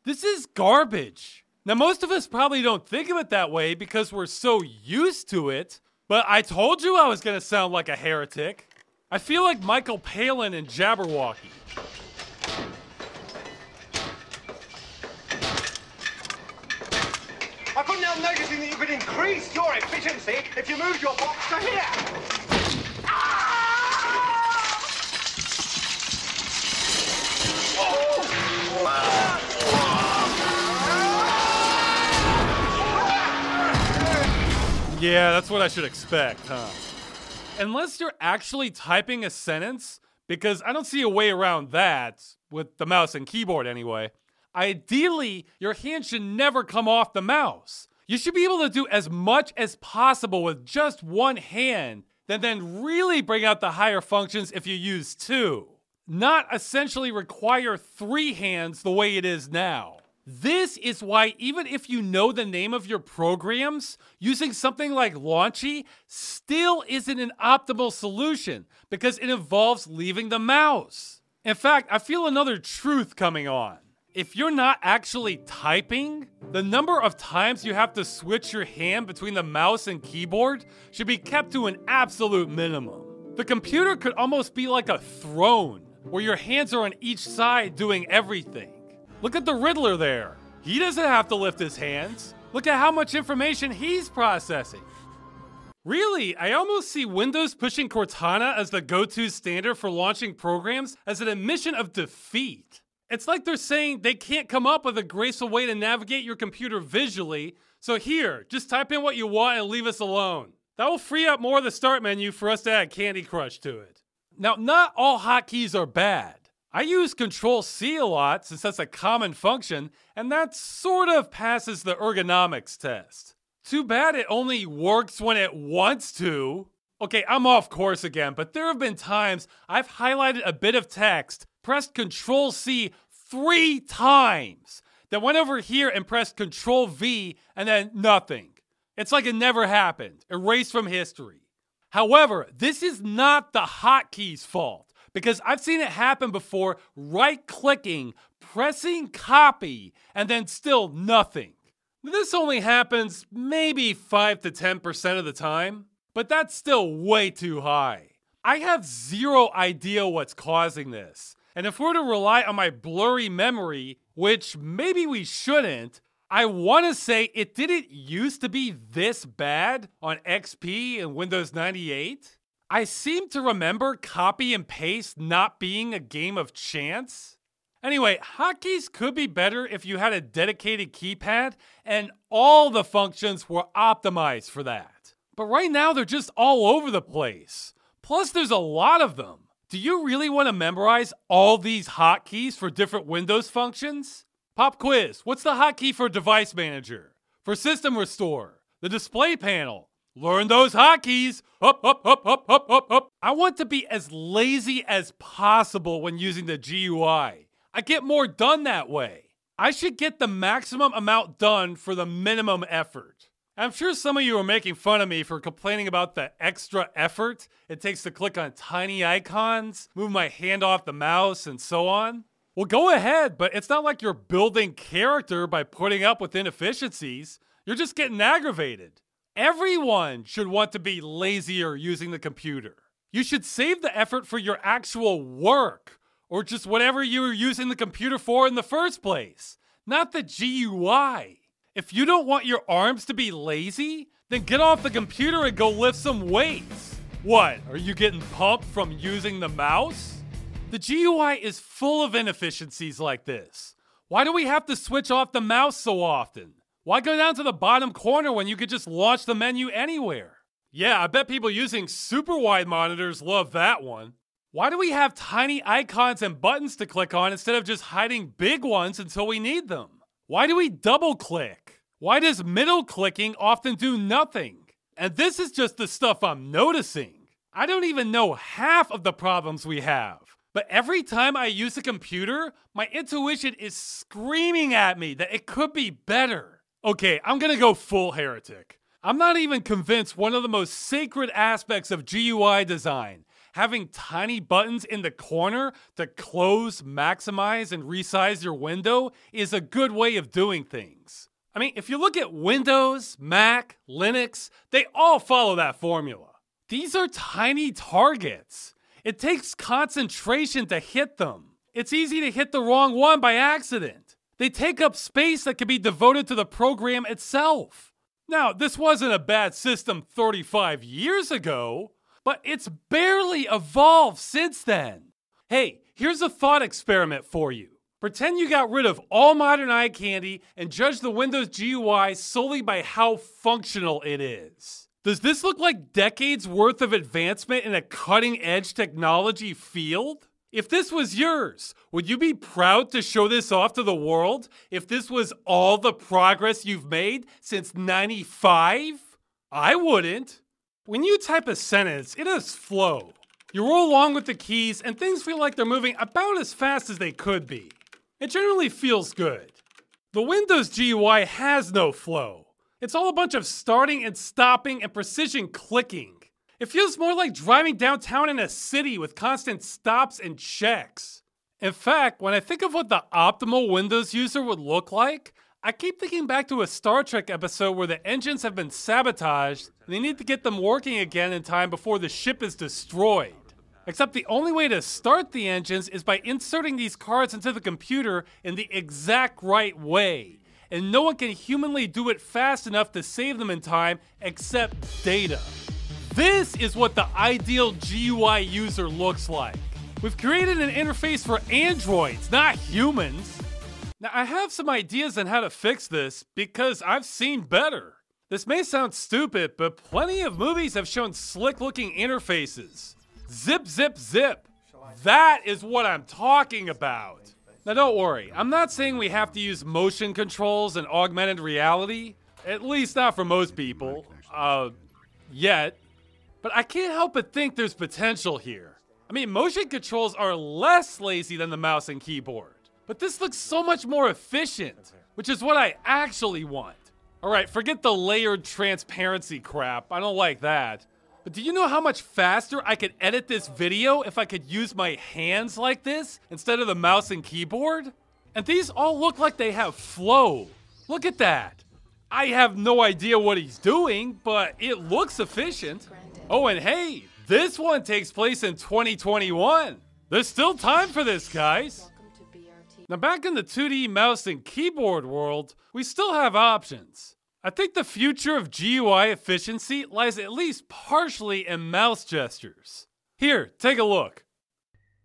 This is garbage. Now, most of us probably don't think of it that way because we're so used to it, but I told you I was going to sound like a heretic. I feel like Michael Palin and Jabberwocky. I couldn't help noticing that you could increase your efficiency if you moved your box to here. Yeah, that's what I should expect, huh? Unless you're actually typing a sentence, because I don't see a way around that, with the mouse and keyboard anyway. Ideally, your hand should never come off the mouse. You should be able to do as much as possible with just one hand, then really bring out the higher functions if you use 2. Not essentially require 3 hands the way it is now. This is why even if you know the name of your programs, using something like Launchy still isn't an optimal solution because it involves leaving the mouse. In fact, I feel another truth coming on. If you're not actually typing, the number of times you have to switch your hand between the mouse and keyboard should be kept to an absolute minimum. The computer could almost be like a throne, where your hands are on each side doing everything. Look at the Riddler there. He doesn't have to lift his hands. Look at how much information he's processing. Really, I almost see Windows pushing Cortana as the go-to standard for launching programs as an admission of defeat. It's like they're saying they can't come up with a graceful way to navigate your computer visually, so here, just type in what you want and leave us alone. That will free up more of the start menu for us to add Candy Crush to it. Now, not all hotkeys are bad. I use Control-C a lot since that's a common function, and that sort of passes the ergonomics test. Too bad it only works when it wants to. Okay, I'm off course again, but there have been times I've highlighted a bit of text, pressed Control-C 3 times, then went over here and pressed Control-V, and then nothing. It's like it never happened, erased from history. However, this is not the hotkeys' fault, because I've seen it happen before, right-clicking, pressing copy, and then still nothing. This only happens maybe 5 to 10% of the time, but that's still way too high. I have zero idea what's causing this, and if we're to rely on my blurry memory, which maybe we shouldn't, I want to say it didn't used to be this bad on XP and Windows 98. I seem to remember copy and paste not being a game of chance. Anyway, hotkeys could be better if you had a dedicated keypad and all the functions were optimized for that. But right now they're just all over the place. Plus there's a lot of them. Do you really want to memorize all these hotkeys for different Windows functions? Pop quiz, what's the hotkey for Device Manager? For System Restore? The display panel? Learn those hotkeys. Up, up, up, up, up, up, up. I want to be as lazy as possible when using the GUI. I get more done that way. I should get the maximum amount done for the minimum effort. I'm sure some of you are making fun of me for complaining about the extra effort it takes to click on tiny icons, move my hand off the mouse, and so on. Well, go ahead, but it's not like you're building character by putting up with inefficiencies. You're just getting aggravated. Everyone should want to be lazier using the computer. You should save the effort for your actual work, or just whatever you were using the computer for in the first place, not the GUI. If you don't want your arms to be lazy, then get off the computer and go lift some weights. What, are you getting pumped from using the mouse? The GUI is full of inefficiencies like this. Why do we have to switch off the mouse so often? Why go down to the bottom corner when you could just launch the menu anywhere? Yeah, I bet people using super wide monitors love that one. Why do we have tiny icons and buttons to click on instead of just hiding big ones until we need them? Why do we double click? Why does middle clicking often do nothing? And this is just the stuff I'm noticing. I don't even know half of the problems we have. But every time I use a computer, my intuition is screaming at me that it could be better. Okay, I'm gonna go full heretic. I'm not even convinced one of the most sacred aspects of GUI design, having tiny buttons in the corner to close, maximize, and resize your window, is a good way of doing things. I mean, if you look at Windows, Mac, Linux, they all follow that formula. These are tiny targets. It takes concentration to hit them. It's easy to hit the wrong one by accident. They take up space that can be devoted to the program itself. Now, this wasn't a bad system 35 years ago, but it's barely evolved since then. Hey, here's a thought experiment for you. Pretend you got rid of all modern eye candy and judge the Windows GUI solely by how functional it is. Does this look like decades worth of advancement in a cutting-edge technology field? If this was yours, would you be proud to show this off to the world if this was all the progress you've made since '95? I wouldn't. When you type a sentence, it has flow. You roll along with the keys and things feel like they're moving about as fast as they could be. It generally feels good. The Windows GUI has no flow. It's all a bunch of starting and stopping and precision clicking. It feels more like driving downtown in a city with constant stops and checks. In fact, when I think of what the optimal Windows user would look like, I keep thinking back to a Star Trek episode where the engines have been sabotaged and they need to get them working again in time before the ship is destroyed. Except the only way to start the engines is by inserting these cards into the computer in the exact right way. And no one can humanly do it fast enough to save them in time except Data. This is what the ideal GUI user looks like. We've created an interface for androids, not humans. Now, I have some ideas on how to fix this because I've seen better. This may sound stupid, but plenty of movies have shown slick-looking interfaces. Zip, zip, zip. That is what I'm talking about. Now don't worry, I'm not saying we have to use motion controls and augmented reality. At least not for most people. Yet. But I can't help but think there's potential here. I mean, motion controls are less lazy than the mouse and keyboard. But this looks so much more efficient, which is what I actually want. Alright, forget the layered transparency crap, I don't like that. But do you know how much faster I could edit this video if I could use my hands like this instead of the mouse and keyboard? And these all look like they have flow. Look at that. I have no idea what he's doing, but it looks efficient. Oh, and hey, this one takes place in 2021. There's still time for this, guys. Now back in the 2D mouse and keyboard world, we still have options. I think the future of GUI efficiency lies at least partially in mouse gestures. Here, take a look.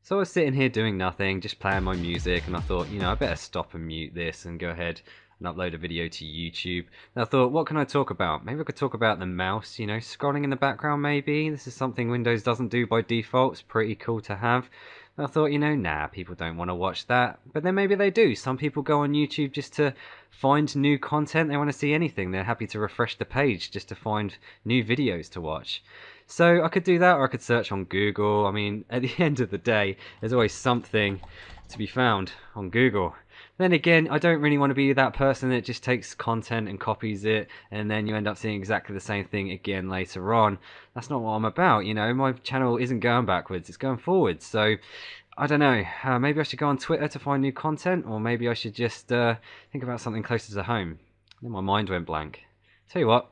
So I was sitting here doing nothing, just playing my music, and I thought, I better stop and mute this and go ahead and upload a video to YouTube. And I thought, what can I talk about? Maybe I could talk about the mouse, scrolling in the background maybe. This is something Windows doesn't do by default. It's pretty cool to have. And I thought, nah, people don't want to watch that. But then maybe they do. Some people go on YouTube just to find new content. They want to see anything. They're happy to refresh the page just to find new videos to watch. So I could do that, or I could search on Google. I mean, at the end of the day, there's always something to be found on Google. Then again, I don't really want to be that person that just takes content and copies it, and then you end up seeing exactly the same thing again later on. That's not what I'm about, My channel isn't going backwards, it's going forwards. So, I don't know, maybe I should go on Twitter to find new content, or maybe I should just think about something closer to home. Then my mind went blank. Tell you what,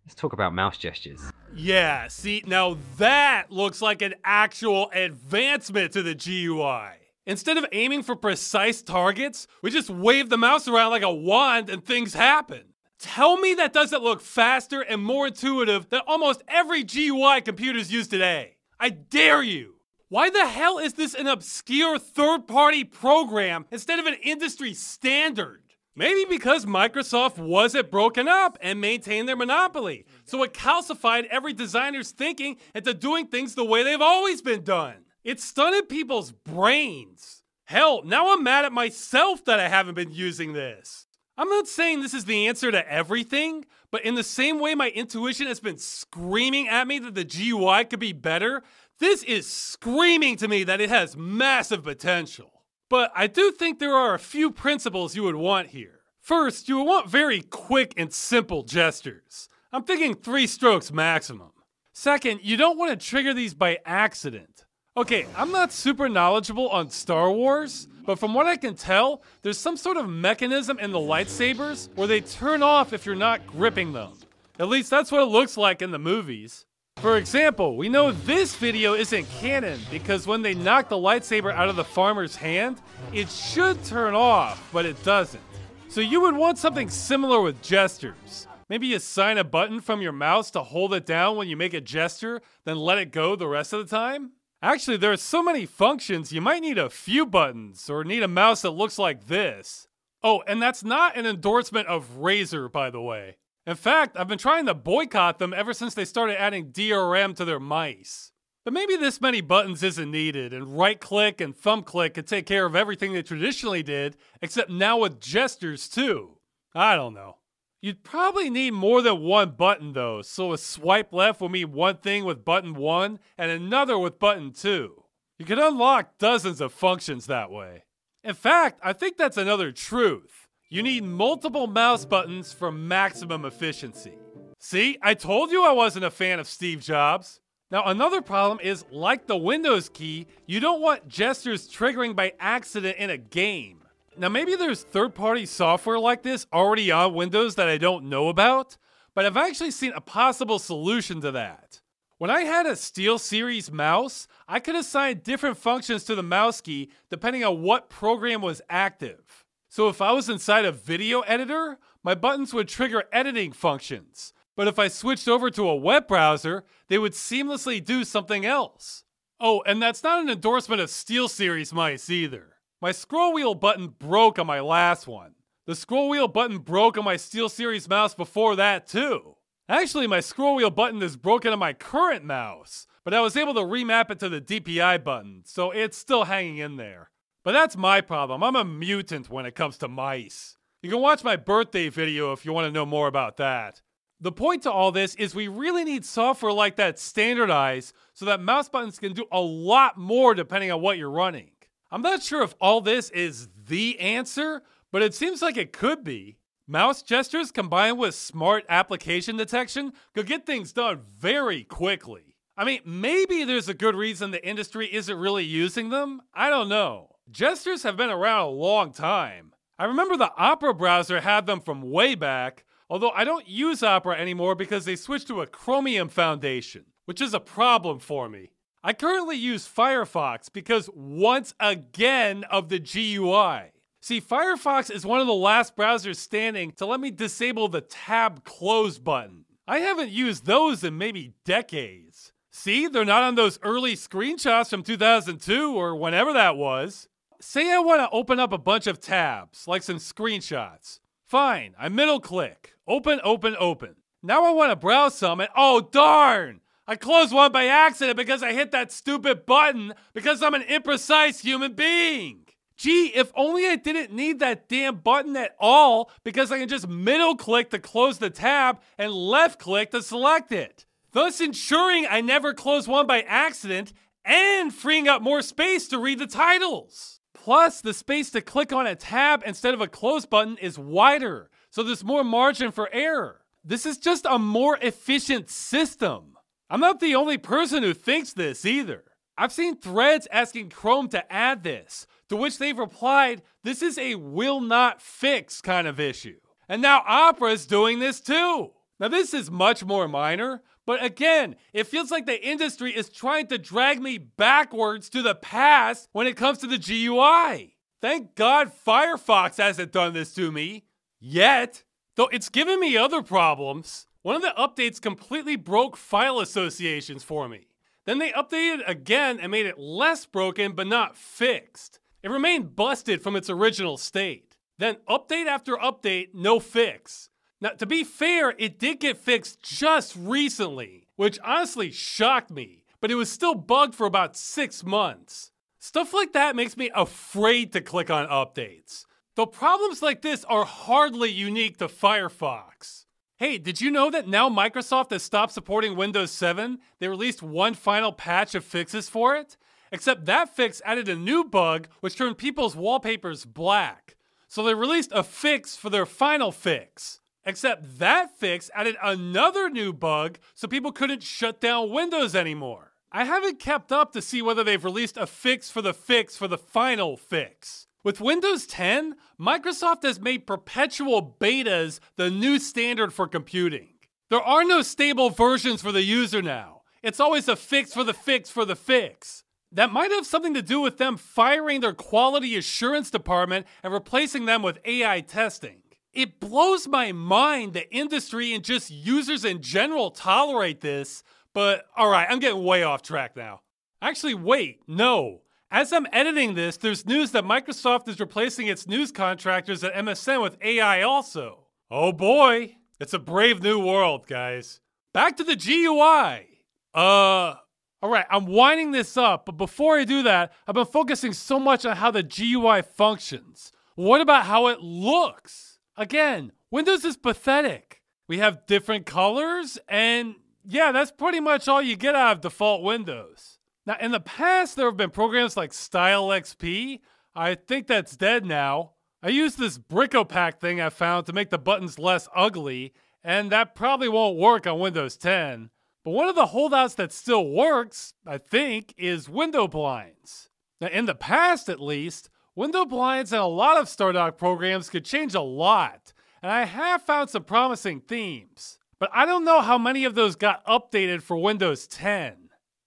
let's talk about mouse gestures. Yeah, see, now that looks like an actual advancement to the GUI. Instead of aiming for precise targets, we just wave the mouse around like a wand and things happen. Tell me that doesn't look faster and more intuitive than almost every GUI computers use today. I dare you. Why the hell is this an obscure third-party program instead of an industry standard? Maybe because Microsoft wasn't broken up and maintained their monopoly, so it calcified every designer's thinking into doing things the way they've always been done. It stunted people's brains. Hell, now I'm mad at myself that I haven't been using this. I'm not saying this is the answer to everything, but in the same way my intuition has been screaming at me that the GUI could be better, this is screaming to me that it has massive potential. But I do think there are a few principles you would want here. First, you would want very quick and simple gestures. I'm thinking 3 strokes maximum. Second, you don't want to trigger these by accident. Okay, I'm not super knowledgeable on Star Wars, but from what I can tell, there's some sort of mechanism in the lightsabers where they turn off if you're not gripping them. At least that's what it looks like in the movies. For example, we know this video isn't canon because when they knock the lightsaber out of the farmer's hand, it should turn off, but it doesn't. So you would want something similar with gestures. Maybe assign a button from your mouse to hold it down when you make a gesture, then let it go the rest of the time? Actually, there are so many functions, you might need a few buttons, or need a mouse that looks like this. Oh, and that's not an endorsement of Razer, by the way. In fact, I've been trying to boycott them ever since they started adding DRM to their mice. But maybe this many buttons isn't needed, and right-click and thumb-click could take care of everything they traditionally did, except now with gestures too. I don't know. You'd probably need more than one button though, so a swipe left will mean one thing with button 1 and another with button 2. You could unlock dozens of functions that way. In fact, I think that's another truth. You need multiple mouse buttons for maximum efficiency. See, I told you I wasn't a fan of Steve Jobs. Now another problem is, like the Windows key, you don't want gestures triggering by accident in a game. Now maybe there's third-party software like this already on Windows that I don't know about, but I've actually seen a possible solution to that. When I had a SteelSeries mouse, I could assign different functions to the mouse key depending on what program was active. So if I was inside a video editor, my buttons would trigger editing functions. But if I switched over to a web browser, they would seamlessly do something else. Oh, and that's not an endorsement of SteelSeries mice either. My scroll wheel button broke on my last one. The scroll wheel button broke on my SteelSeries mouse before that too. Actually, my scroll wheel button is broken on my current mouse, but I was able to remap it to the DPI button, so it's still hanging in there. But that's my problem. I'm a mutant when it comes to mice. You can watch my birthday video if you want to know more about that. The point to all this is we really need software like that standardized so that mouse buttons can do a lot more depending on what you're running. I'm not sure if all this is the answer, but it seems like it could be. Mouse gestures combined with smart application detection could get things done very quickly. I mean, maybe there's a good reason the industry isn't really using them. I don't know. Gestures have been around a long time. I remember the Opera browser had them from way back, although I don't use Opera anymore because they switched to a Chromium foundation, which is a problem for me. I currently use Firefox because once again of the GUI. See, Firefox is one of the last browsers standing to let me disable the tab close button. I haven't used those in maybe decades. See, they're not on those early screenshots from 2002 or whenever that was. Say I want to open up a bunch of tabs, like some screenshots. Fine, I middle click, open, open, open. Now I want to browse some and oh darn! I closed one by accident because I hit that stupid button because I'm an imprecise human being. Gee, if only I didn't need that damn button at all because I can just middle click to close the tab and left click to select it, thus ensuring I never close one by accident and freeing up more space to read the titles. Plus, the space to click on a tab instead of a close button is wider, so there's more margin for error. This is just a more efficient system. I'm not the only person who thinks this either. I've seen threads asking Chrome to add this, to which they've replied, this is a will not fix kind of issue. And now Opera's doing this too. Now this is much more minor, but again, it feels like the industry is trying to drag me backwards to the past when it comes to the GUI. Thank God Firefox hasn't done this to me. Yet. Though it's given me other problems. One of the updates completely broke file associations for me. Then they updated it again and made it less broken but not fixed. It remained busted from its original state. Then update after update, no fix. Now, to be fair, it did get fixed just recently, which honestly shocked me, but it was still bugged for about 6 months. Stuff like that makes me afraid to click on updates. Though problems like this are hardly unique to Firefox. Hey, did you know that now Microsoft has stopped supporting Windows 7? They released one final patch of fixes for it? Except that fix added a new bug which turned people's wallpapers black. So they released a fix for their final fix. Except that fix added another new bug so people couldn't shut down Windows anymore. I haven't kept up to see whether they've released a fix for the final fix. With Windows 10, Microsoft has made perpetual betas the new standard for computing. There are no stable versions for the user now. It's always a fix for the fix for the fix. That might have something to do with them firing their quality assurance department and replacing them with AI testing. It blows my mind that industry and just users in general tolerate this, but alright, I'm getting way off track now. Actually, wait, no. As I'm editing this, there's news that Microsoft is replacing its news contractors at MSN with AI also. Oh boy, it's a brave new world, guys. Back to the GUI. Alright, I'm winding this up, but before I do that, I've been focusing so much on how the GUI functions. What about how it looks? Again, Windows is pathetic. We have different colors, and yeah, that's pretty much all you get out of default Windows. Now, in the past, there have been programs like StyleXP. I think that's dead now. I used this Brickopack thing I found to make the buttons less ugly, and that probably won't work on Windows 10. But one of the holdouts that still works, I think, is window blinds. Now, in the past, at least, window blinds and a lot of Stardock programs could change a lot, and I have found some promising themes. But I don't know how many of those got updated for Windows 10.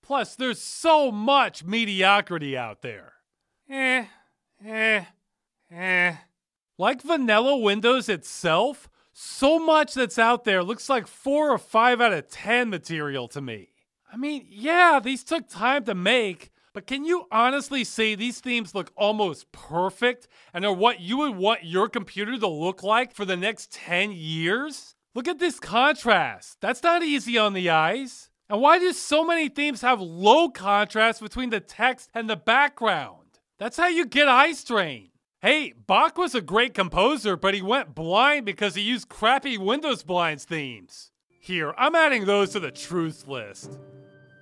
Plus, there's so much mediocrity out there. Like vanilla Windows itself, so much that's out there looks like 4 or 5 out of 10 material to me. I mean, yeah, these took time to make, but can you honestly say these themes look almost perfect and are what you would want your computer to look like for the next 10 years? Look at this contrast. That's not easy on the eyes. And why do so many themes have low contrast between the text and the background? That's how you get eye strain. Hey, Bach was a great composer, but he went blind because he used crappy Windows blinds themes. Here, I'm adding those to the truth list.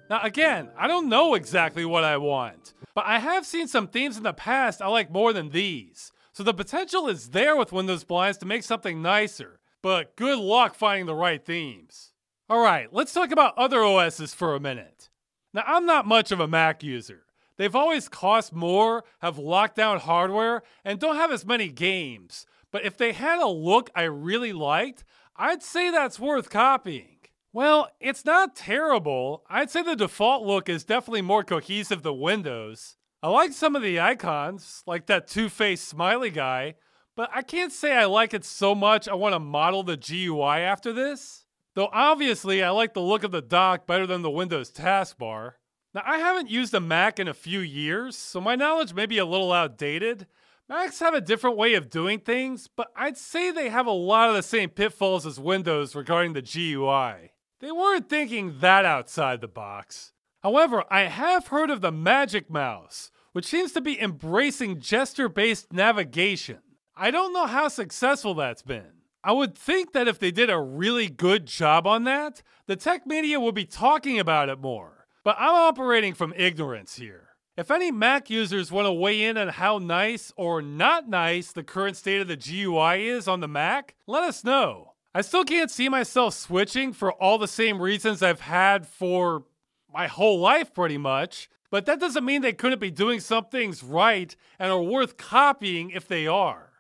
Now again, I don't know exactly what I want, but I have seen some themes in the past I like more than these. So the potential is there with Windows blinds to make something nicer, but good luck finding the right themes. Alright, let's talk about other OSs for a minute. Now, I'm not much of a Mac user. They've always cost more, have locked down hardware, and don't have as many games. But if they had a look I really liked, I'd say that's worth copying. Well, it's not terrible. I'd say the default look is definitely more cohesive than Windows. I like some of the icons, like that two-faced smiley guy, but I can't say I like it so much I want to model the GUI after this. Though obviously I like the look of the dock better than the Windows taskbar. Now I haven't used a Mac in a few years, so my knowledge may be a little outdated. Macs have a different way of doing things, but I'd say they have a lot of the same pitfalls as Windows regarding the GUI. They weren't thinking that outside the box. However, I have heard of the Magic Mouse, which seems to be embracing gesture-based navigation. I don't know how successful that's been. I would think that if they did a really good job on that, the tech media would be talking about it more. But I'm operating from ignorance here. If any Mac users want to weigh in on how nice or not nice the current state of the GUI is on the Mac, let us know. I still can't see myself switching for all the same reasons I've had for my whole life pretty much, but that doesn't mean they couldn't be doing some things right and are worth copying if they are.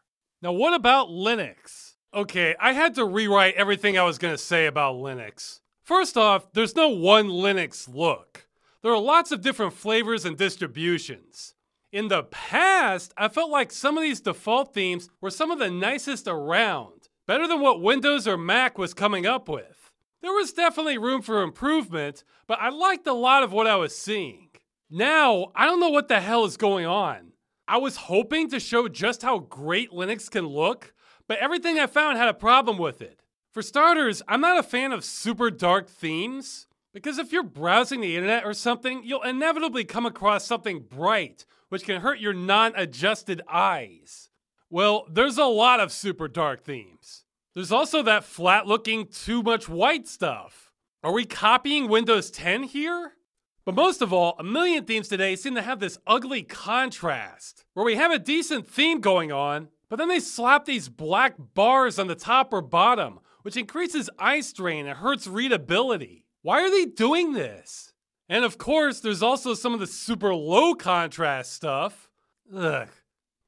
Now what about Linux? Okay, I had to rewrite everything I was going to say about Linux. First off, there's no one Linux look. There are lots of different flavors and distributions. In the past, I felt like some of these default themes were some of the nicest around, better than what Windows or Mac was coming up with. There was definitely room for improvement, but I liked a lot of what I was seeing. Now, I don't know what the hell is going on. I was hoping to show just how great Linux can look, but everything I found had a problem with it. For starters, I'm not a fan of super dark themes, because if you're browsing the internet or something, you'll inevitably come across something bright, which can hurt your non-adjusted eyes. Well, there's a lot of super dark themes. There's also that flat-looking, too much white stuff. Are we copying Windows 10 here? But most of all, a million themes today seem to have this ugly contrast, where we have a decent theme going on, but then they slap these black bars on the top or bottom, which increases eye strain and hurts readability. Why are they doing this? And of course, there's also some of the super low contrast stuff. Ugh.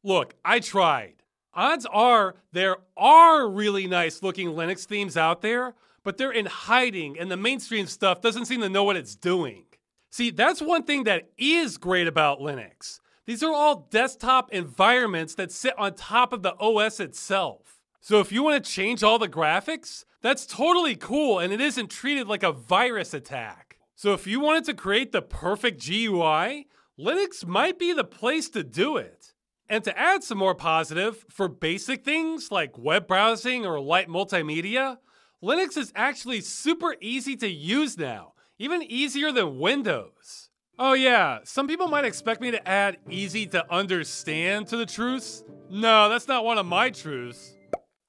Look, I tried. Odds are there are really nice looking Linux themes out there, but they're in hiding and the mainstream stuff doesn't seem to know what it's doing. See, that's one thing that is great about Linux. These are all desktop environments that sit on top of the OS itself. So if you want to change all the graphics, that's totally cool and it isn't treated like a virus attack. So if you wanted to create the perfect GUI, Linux might be the place to do it. And to add some more positive, for basic things like web browsing or light multimedia, Linux is actually super easy to use now, even easier than Windows. Oh yeah, some people might expect me to add easy to understand to the truths. No, that's not one of my truths.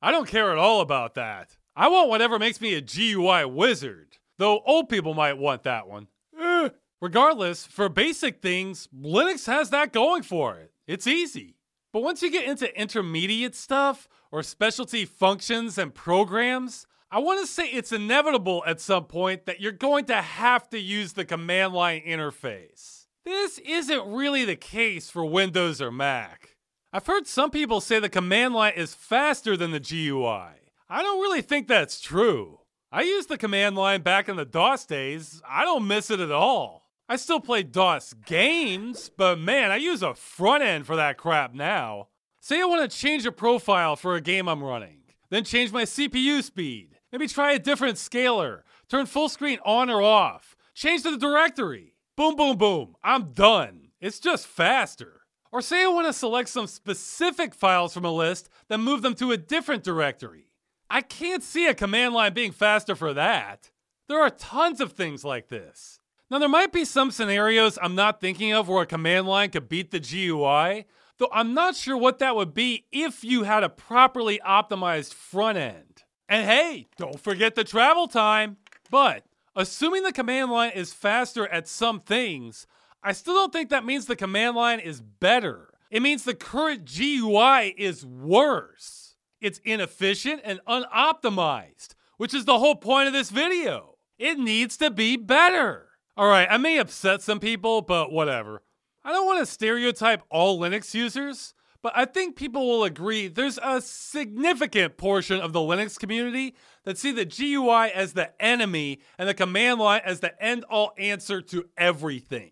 I don't care at all about that. I want whatever makes me a GUI wizard, though old people might want that one. Regardless, for basic things, Linux has that going for it. It's easy. But once you get into intermediate stuff, or specialty functions and programs, I want to say it's inevitable at some point that you're going to have to use the command line interface. This isn't really the case for Windows or Mac. I've heard some people say the command line is faster than the GUI. I don't really think that's true. I used the command line back in the DOS days. I don't miss it at all. I still play DOS games, but man, I use a front end for that crap now. Say I want to change a profile for a game I'm running, then change my CPU speed, maybe try a different scaler, turn full screen on or off, change the directory. Boom, boom, boom, I'm done. It's just faster. Or say I want to select some specific files from a list, then move them to a different directory. I can't see a command line being faster for that. There are tons of things like this. Now there might be some scenarios I'm not thinking of where a command line could beat the GUI, though I'm not sure what that would be if you had a properly optimized front end. And hey, don't forget the travel time. But assuming the command line is faster at some things, I still don't think that means the command line is better. It means the current GUI is worse. It's inefficient and unoptimized, which is the whole point of this video. It needs to be better. Alright, I may upset some people, but whatever. I don't want to stereotype all Linux users, but I think people will agree there's a significant portion of the Linux community that see the GUI as the enemy and the command line as the end-all answer to everything.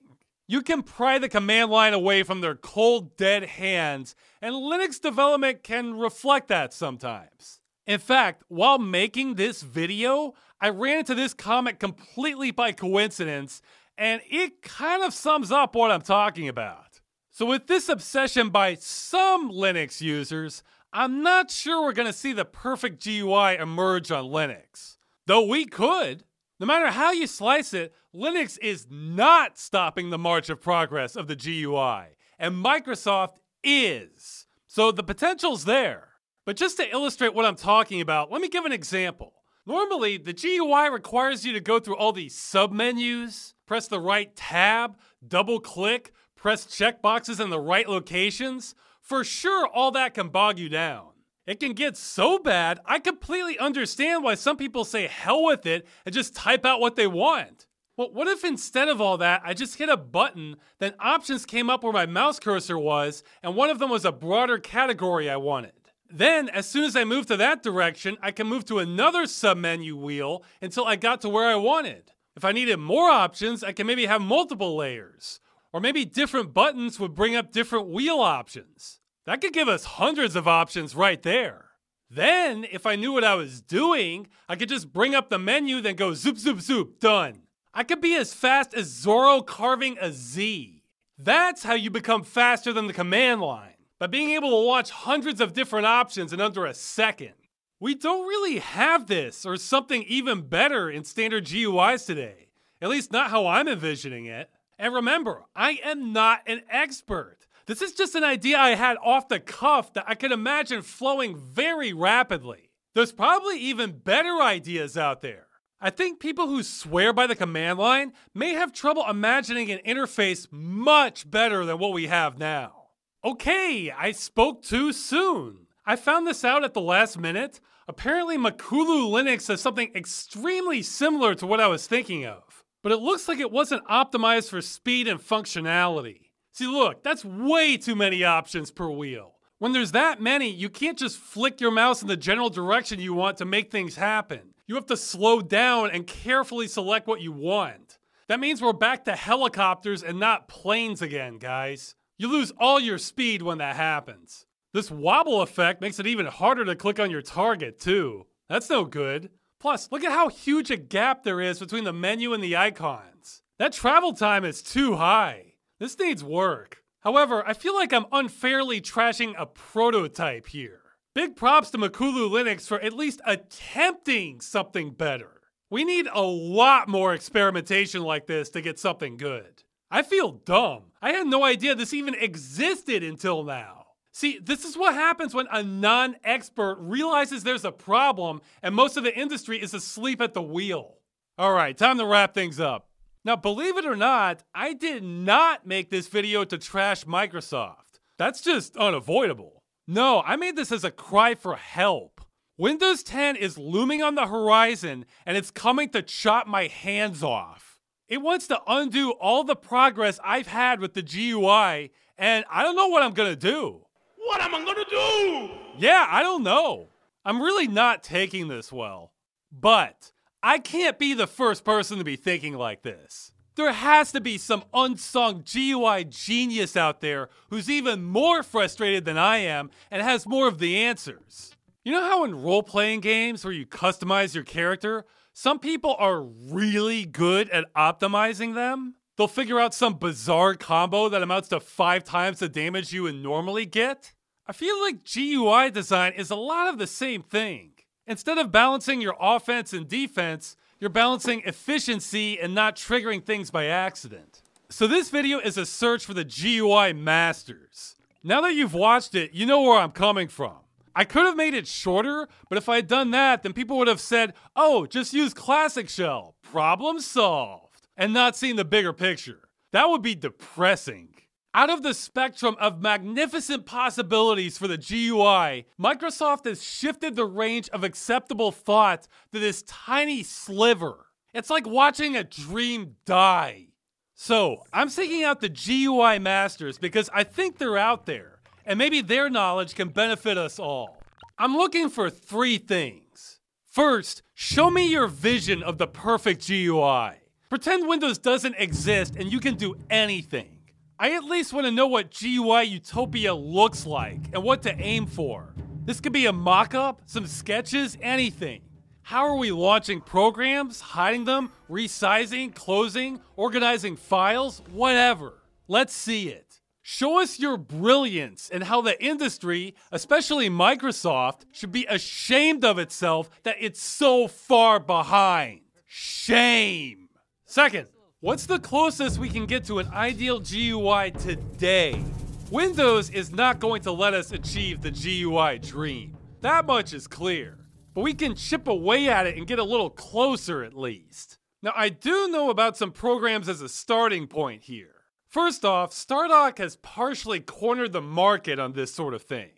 You can pry the command line away from their cold, dead hands, and Linux development can reflect that sometimes. In fact, while making this video, I ran into this comment completely by coincidence, and it kind of sums up what I'm talking about. So with this obsession by some Linux users, I'm not sure we're going to see the perfect GUI emerge on Linux. Though we could. No matter how you slice it, Linux is not stopping the march of progress of the GUI, and Microsoft is. So the potential's there. But just to illustrate what I'm talking about, let me give an example. Normally, the GUI requires you to go through all these submenus, press the right tab, double-click, press checkboxes in the right locations. For sure, all that can bog you down. It can get so bad, I completely understand why some people say hell with it and just type out what they want. Well, what if instead of all that, I just hit a button, then options came up where my mouse cursor was, and one of them was a broader category I wanted. Then, as soon as I move to that direction, I can move to another submenu wheel until I got to where I wanted. If I needed more options, I can maybe have multiple layers. Or maybe different buttons would bring up different wheel options. That could give us hundreds of options right there. Then, if I knew what I was doing, I could just bring up the menu, then go zoop, zoop, zoop, done. I could be as fast as Zorro carving a Z. That's how you become faster than the command line, by being able to launch hundreds of different options in under a second. We don't really have this, or something even better in standard GUIs today. At least not how I'm envisioning it. And remember, I am not an expert. This is just an idea I had off the cuff that I could imagine flowing very rapidly. There's probably even better ideas out there. I think people who swear by the command line may have trouble imagining an interface much better than what we have now. Okay, I spoke too soon. I found this out at the last minute. Apparently Makulu Linux has something extremely similar to what I was thinking of. But it looks like it wasn't optimized for speed and functionality. See, look, that's way too many options per wheel. When there's that many, you can't just flick your mouse in the general direction you want to make things happen. You have to slow down and carefully select what you want. That means we're back to helicopters and not planes again, guys. You lose all your speed when that happens. This wobble effect makes it even harder to click on your target, too. That's no good. Plus, look at how huge a gap there is between the menu and the icons. That travel time is too high. This needs work. However, I feel like I'm unfairly trashing a prototype here. Big props to Makulu Linux for at least attempting something better. We need a lot more experimentation like this to get something good. I feel dumb. I had no idea this even existed until now. See, this is what happens when a non-expert realizes there's a problem and most of the industry is asleep at the wheel. All right, time to wrap things up. Now, believe it or not, I did not make this video to trash Microsoft. That's just unavoidable. No, I made this as a cry for help. Windows 10 is looming on the horizon and it's coming to chop my hands off. It wants to undo all the progress I've had with the GUI, and I don't know what I'm gonna do. What am I gonna do? Yeah, I don't know. I'm really not taking this well. But I can't be the first person to be thinking like this. There has to be some unsung GUI genius out there who's even more frustrated than I am and has more of the answers. You know how in role-playing games where you customize your character, some people are really good at optimizing them? They'll figure out some bizarre combo that amounts to 5 times the damage you would normally get? I feel like GUI design is a lot of the same thing. Instead of balancing your offense and defense, you're balancing efficiency and not triggering things by accident. So this video is a search for the GUI masters. Now that you've watched it, you know where I'm coming from. I could have made it shorter, but if I had done that, then people would have said, oh, just use Classic Shell, problem solved, and not seen the bigger picture. That would be depressing. Out of the spectrum of magnificent possibilities for the GUI, Microsoft has shifted the range of acceptable thought to this tiny sliver. It's like watching a dream die. So, I'm seeking out the GUI masters because I think they're out there, and maybe their knowledge can benefit us all. I'm looking for 3 things. First, show me your vision of the perfect GUI. Pretend Windows doesn't exist and you can do anything. I at least want to know what GUI Utopia looks like and what to aim for. This could be a mock-up, some sketches, anything. How are we launching programs, hiding them, resizing, closing, organizing files, whatever? Let's see it. Show us your brilliance and how the industry, especially Microsoft, should be ashamed of itself that it's so far behind. Shame. Second, what's the closest we can get to an ideal GUI today? Windows is not going to let us achieve the GUI dream. That much is clear. But we can chip away at it and get a little closer at least. Now, I do know about some programs as a starting point here. First off, Stardock has partially cornered the market on this sort of thing.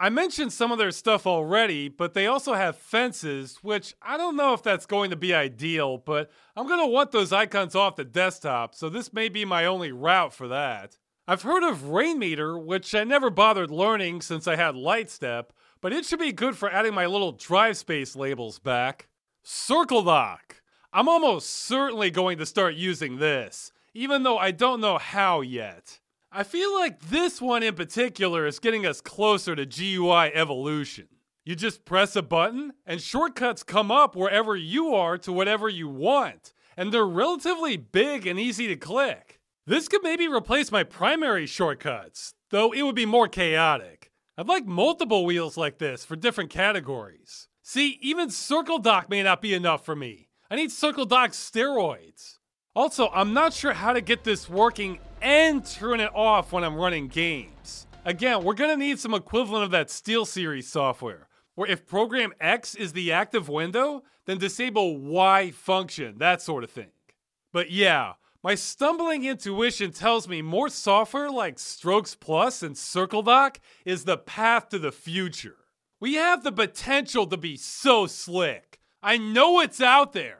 I mentioned some of their stuff already, but they also have fences, which I don't know if that's going to be ideal, but I'm going to want those icons off the desktop, so this may be my only route for that. I've heard of Rainmeter, which I never bothered learning since I had Lightstep, but it should be good for adding my little drive space labels back. CircleDock. I'm almost certainly going to start using this, even though I don't know how yet. I feel like this one in particular is getting us closer to GUI evolution. You just press a button, and shortcuts come up wherever you are to whatever you want, and they're relatively big and easy to click. This could maybe replace my primary shortcuts, though it would be more chaotic. I'd like multiple wheels like this for different categories. See, even CircleDock may not be enough for me. I need CircleDock steroids. Also, I'm not sure how to get this working and turn it off when I'm running games. Again, we're gonna need some equivalent of that SteelSeries software, where if program X is the active window, then disable Y function, that sort of thing. But yeah, my stumbling intuition tells me more software like Strokes Plus and CircleDock is the path to the future. We have the potential to be so slick. I know it's out there.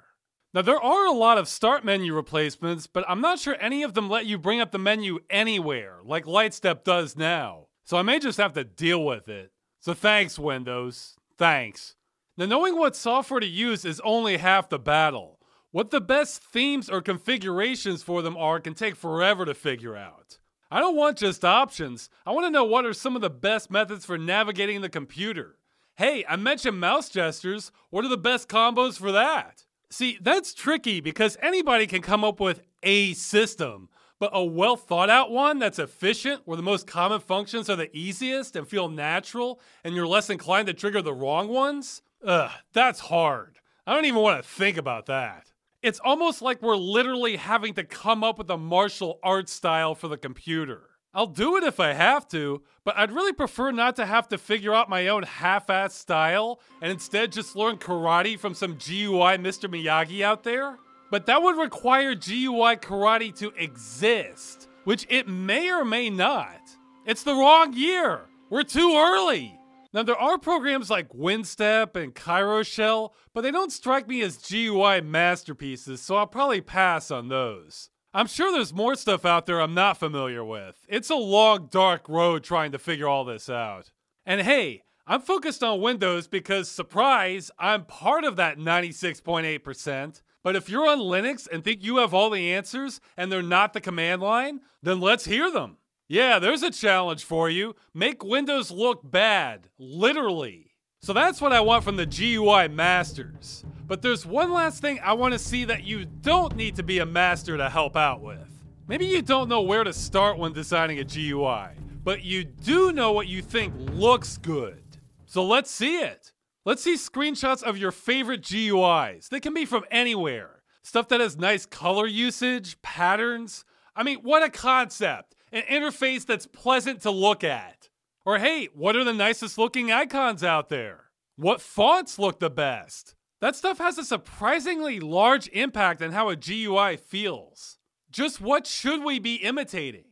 Now, there are a lot of start menu replacements, but I'm not sure any of them let you bring up the menu anywhere, like Lightstep does now. So I may just have to deal with it. So thanks, Windows. Thanks. Now, knowing what software to use is only half the battle. What the best themes or configurations for them are can take forever to figure out. I don't want just options. I want to know what are some of the best methods for navigating the computer. Hey, I mentioned mouse gestures. What are the best combos for that? See, that's tricky because anybody can come up with a system, but a well thought out one that's efficient, where the most common functions are the easiest and feel natural, and you're less inclined to trigger the wrong ones? That's hard. I don't even want to think about that. It's almost like we're literally having to come up with a martial arts style for the computer. I'll do it if I have to, but I'd really prefer not to have to figure out my own half-assed style and instead just learn karate from some GUI Mr. Miyagi out there. But that would require GUI karate to exist, which it may or may not. It's the wrong year. We're too early. Now, there are programs like WinStep and KairoShell, but they don't strike me as GUI masterpieces, so I'll probably pass on those. I'm sure there's more stuff out there I'm not familiar with. It's a long, dark road trying to figure all this out. And hey, I'm focused on Windows because, surprise, I'm part of that 96.8%. But if you're on Linux and think you have all the answers and they're not the command line, then let's hear them. Yeah, there's a challenge for you. Make Windows look bad, literally. So that's what I want from the GUI masters. But there's one last thing I want to see that you don't need to be a master to help out with. Maybe you don't know where to start when designing a GUI, but you do know what you think looks good. So let's see it. Let's see screenshots of your favorite GUIs. They can be from anywhere. Stuff that has nice color usage, patterns. I mean, what a concept. An interface that's pleasant to look at. Or hey, what are the nicest looking icons out there? What fonts look the best? That stuff has a surprisingly large impact on how a GUI feels. Just what should we be imitating?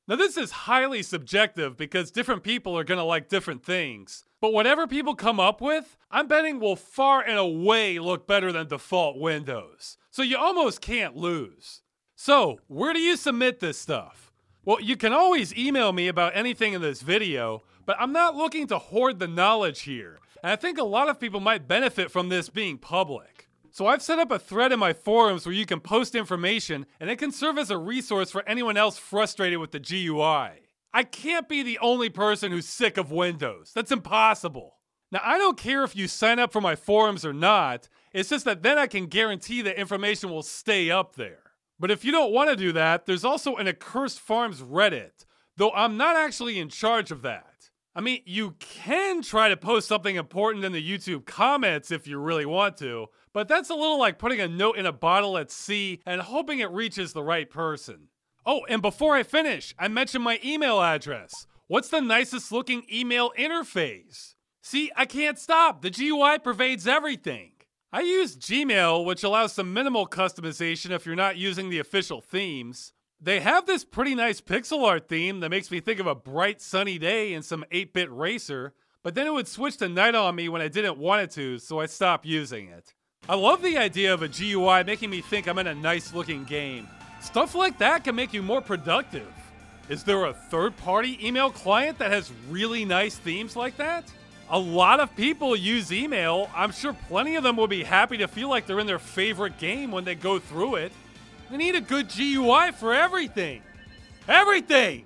Now this is highly subjective because different people are gonna like different things. But whatever people come up with, I'm betting will far and away look better than default Windows. So you almost can't lose. So, where do you submit this stuff? Well, you can always email me about anything in this video, but I'm not looking to hoard the knowledge here, and I think a lot of people might benefit from this being public. So I've set up a thread in my forums where you can post information and it can serve as a resource for anyone else frustrated with the GUI. I can't be the only person who's sick of Windows. That's impossible. Now, I don't care if you sign up for my forums or not, it's just that then I can guarantee that information will stay up there. But if you don't want to do that, there's also an Accursed Farms Reddit, though I'm not actually in charge of that. I mean, you can try to post something important in the YouTube comments if you really want to, but that's a little like putting a note in a bottle at sea and hoping it reaches the right person. Oh, and before I finish, I mentioned my email address. What's the nicest looking email interface? See, I can't stop. The GUI pervades everything. I use Gmail, which allows some minimal customization if you're not using the official themes. They have this pretty nice pixel art theme that makes me think of a bright sunny day and some 8-bit racer, but then it would switch to night on me when I didn't want it to, so I stopped using it. I love the idea of a GUI making me think I'm in a nice looking game. Stuff like that can make you more productive. Is there a third-party email client that has really nice themes like that? A lot of people use email. I'm sure plenty of them will be happy to feel like they're in their favorite game when they go through it. We need a good GUI for everything. Everything!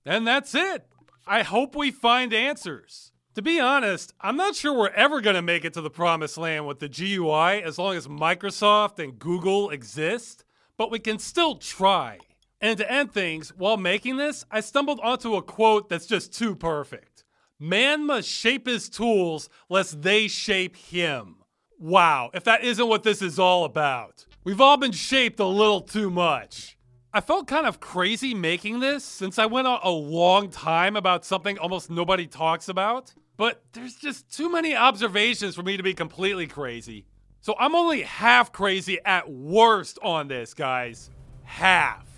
And that's it. I hope we find answers. To be honest, I'm not sure we're ever going to make it to the promised land with the GUI as long as Microsoft and Google exist, but we can still try. And to end things, while making this, I stumbled onto a quote that's just too perfect. Man must shape his tools lest they shape him. Wow, if that isn't what this is all about. We've all been shaped a little too much. I felt kind of crazy making this since I went on a long time about something almost nobody talks about. But there's just too many observations for me to be completely crazy. So I'm only half crazy at worst on this, guys. Half.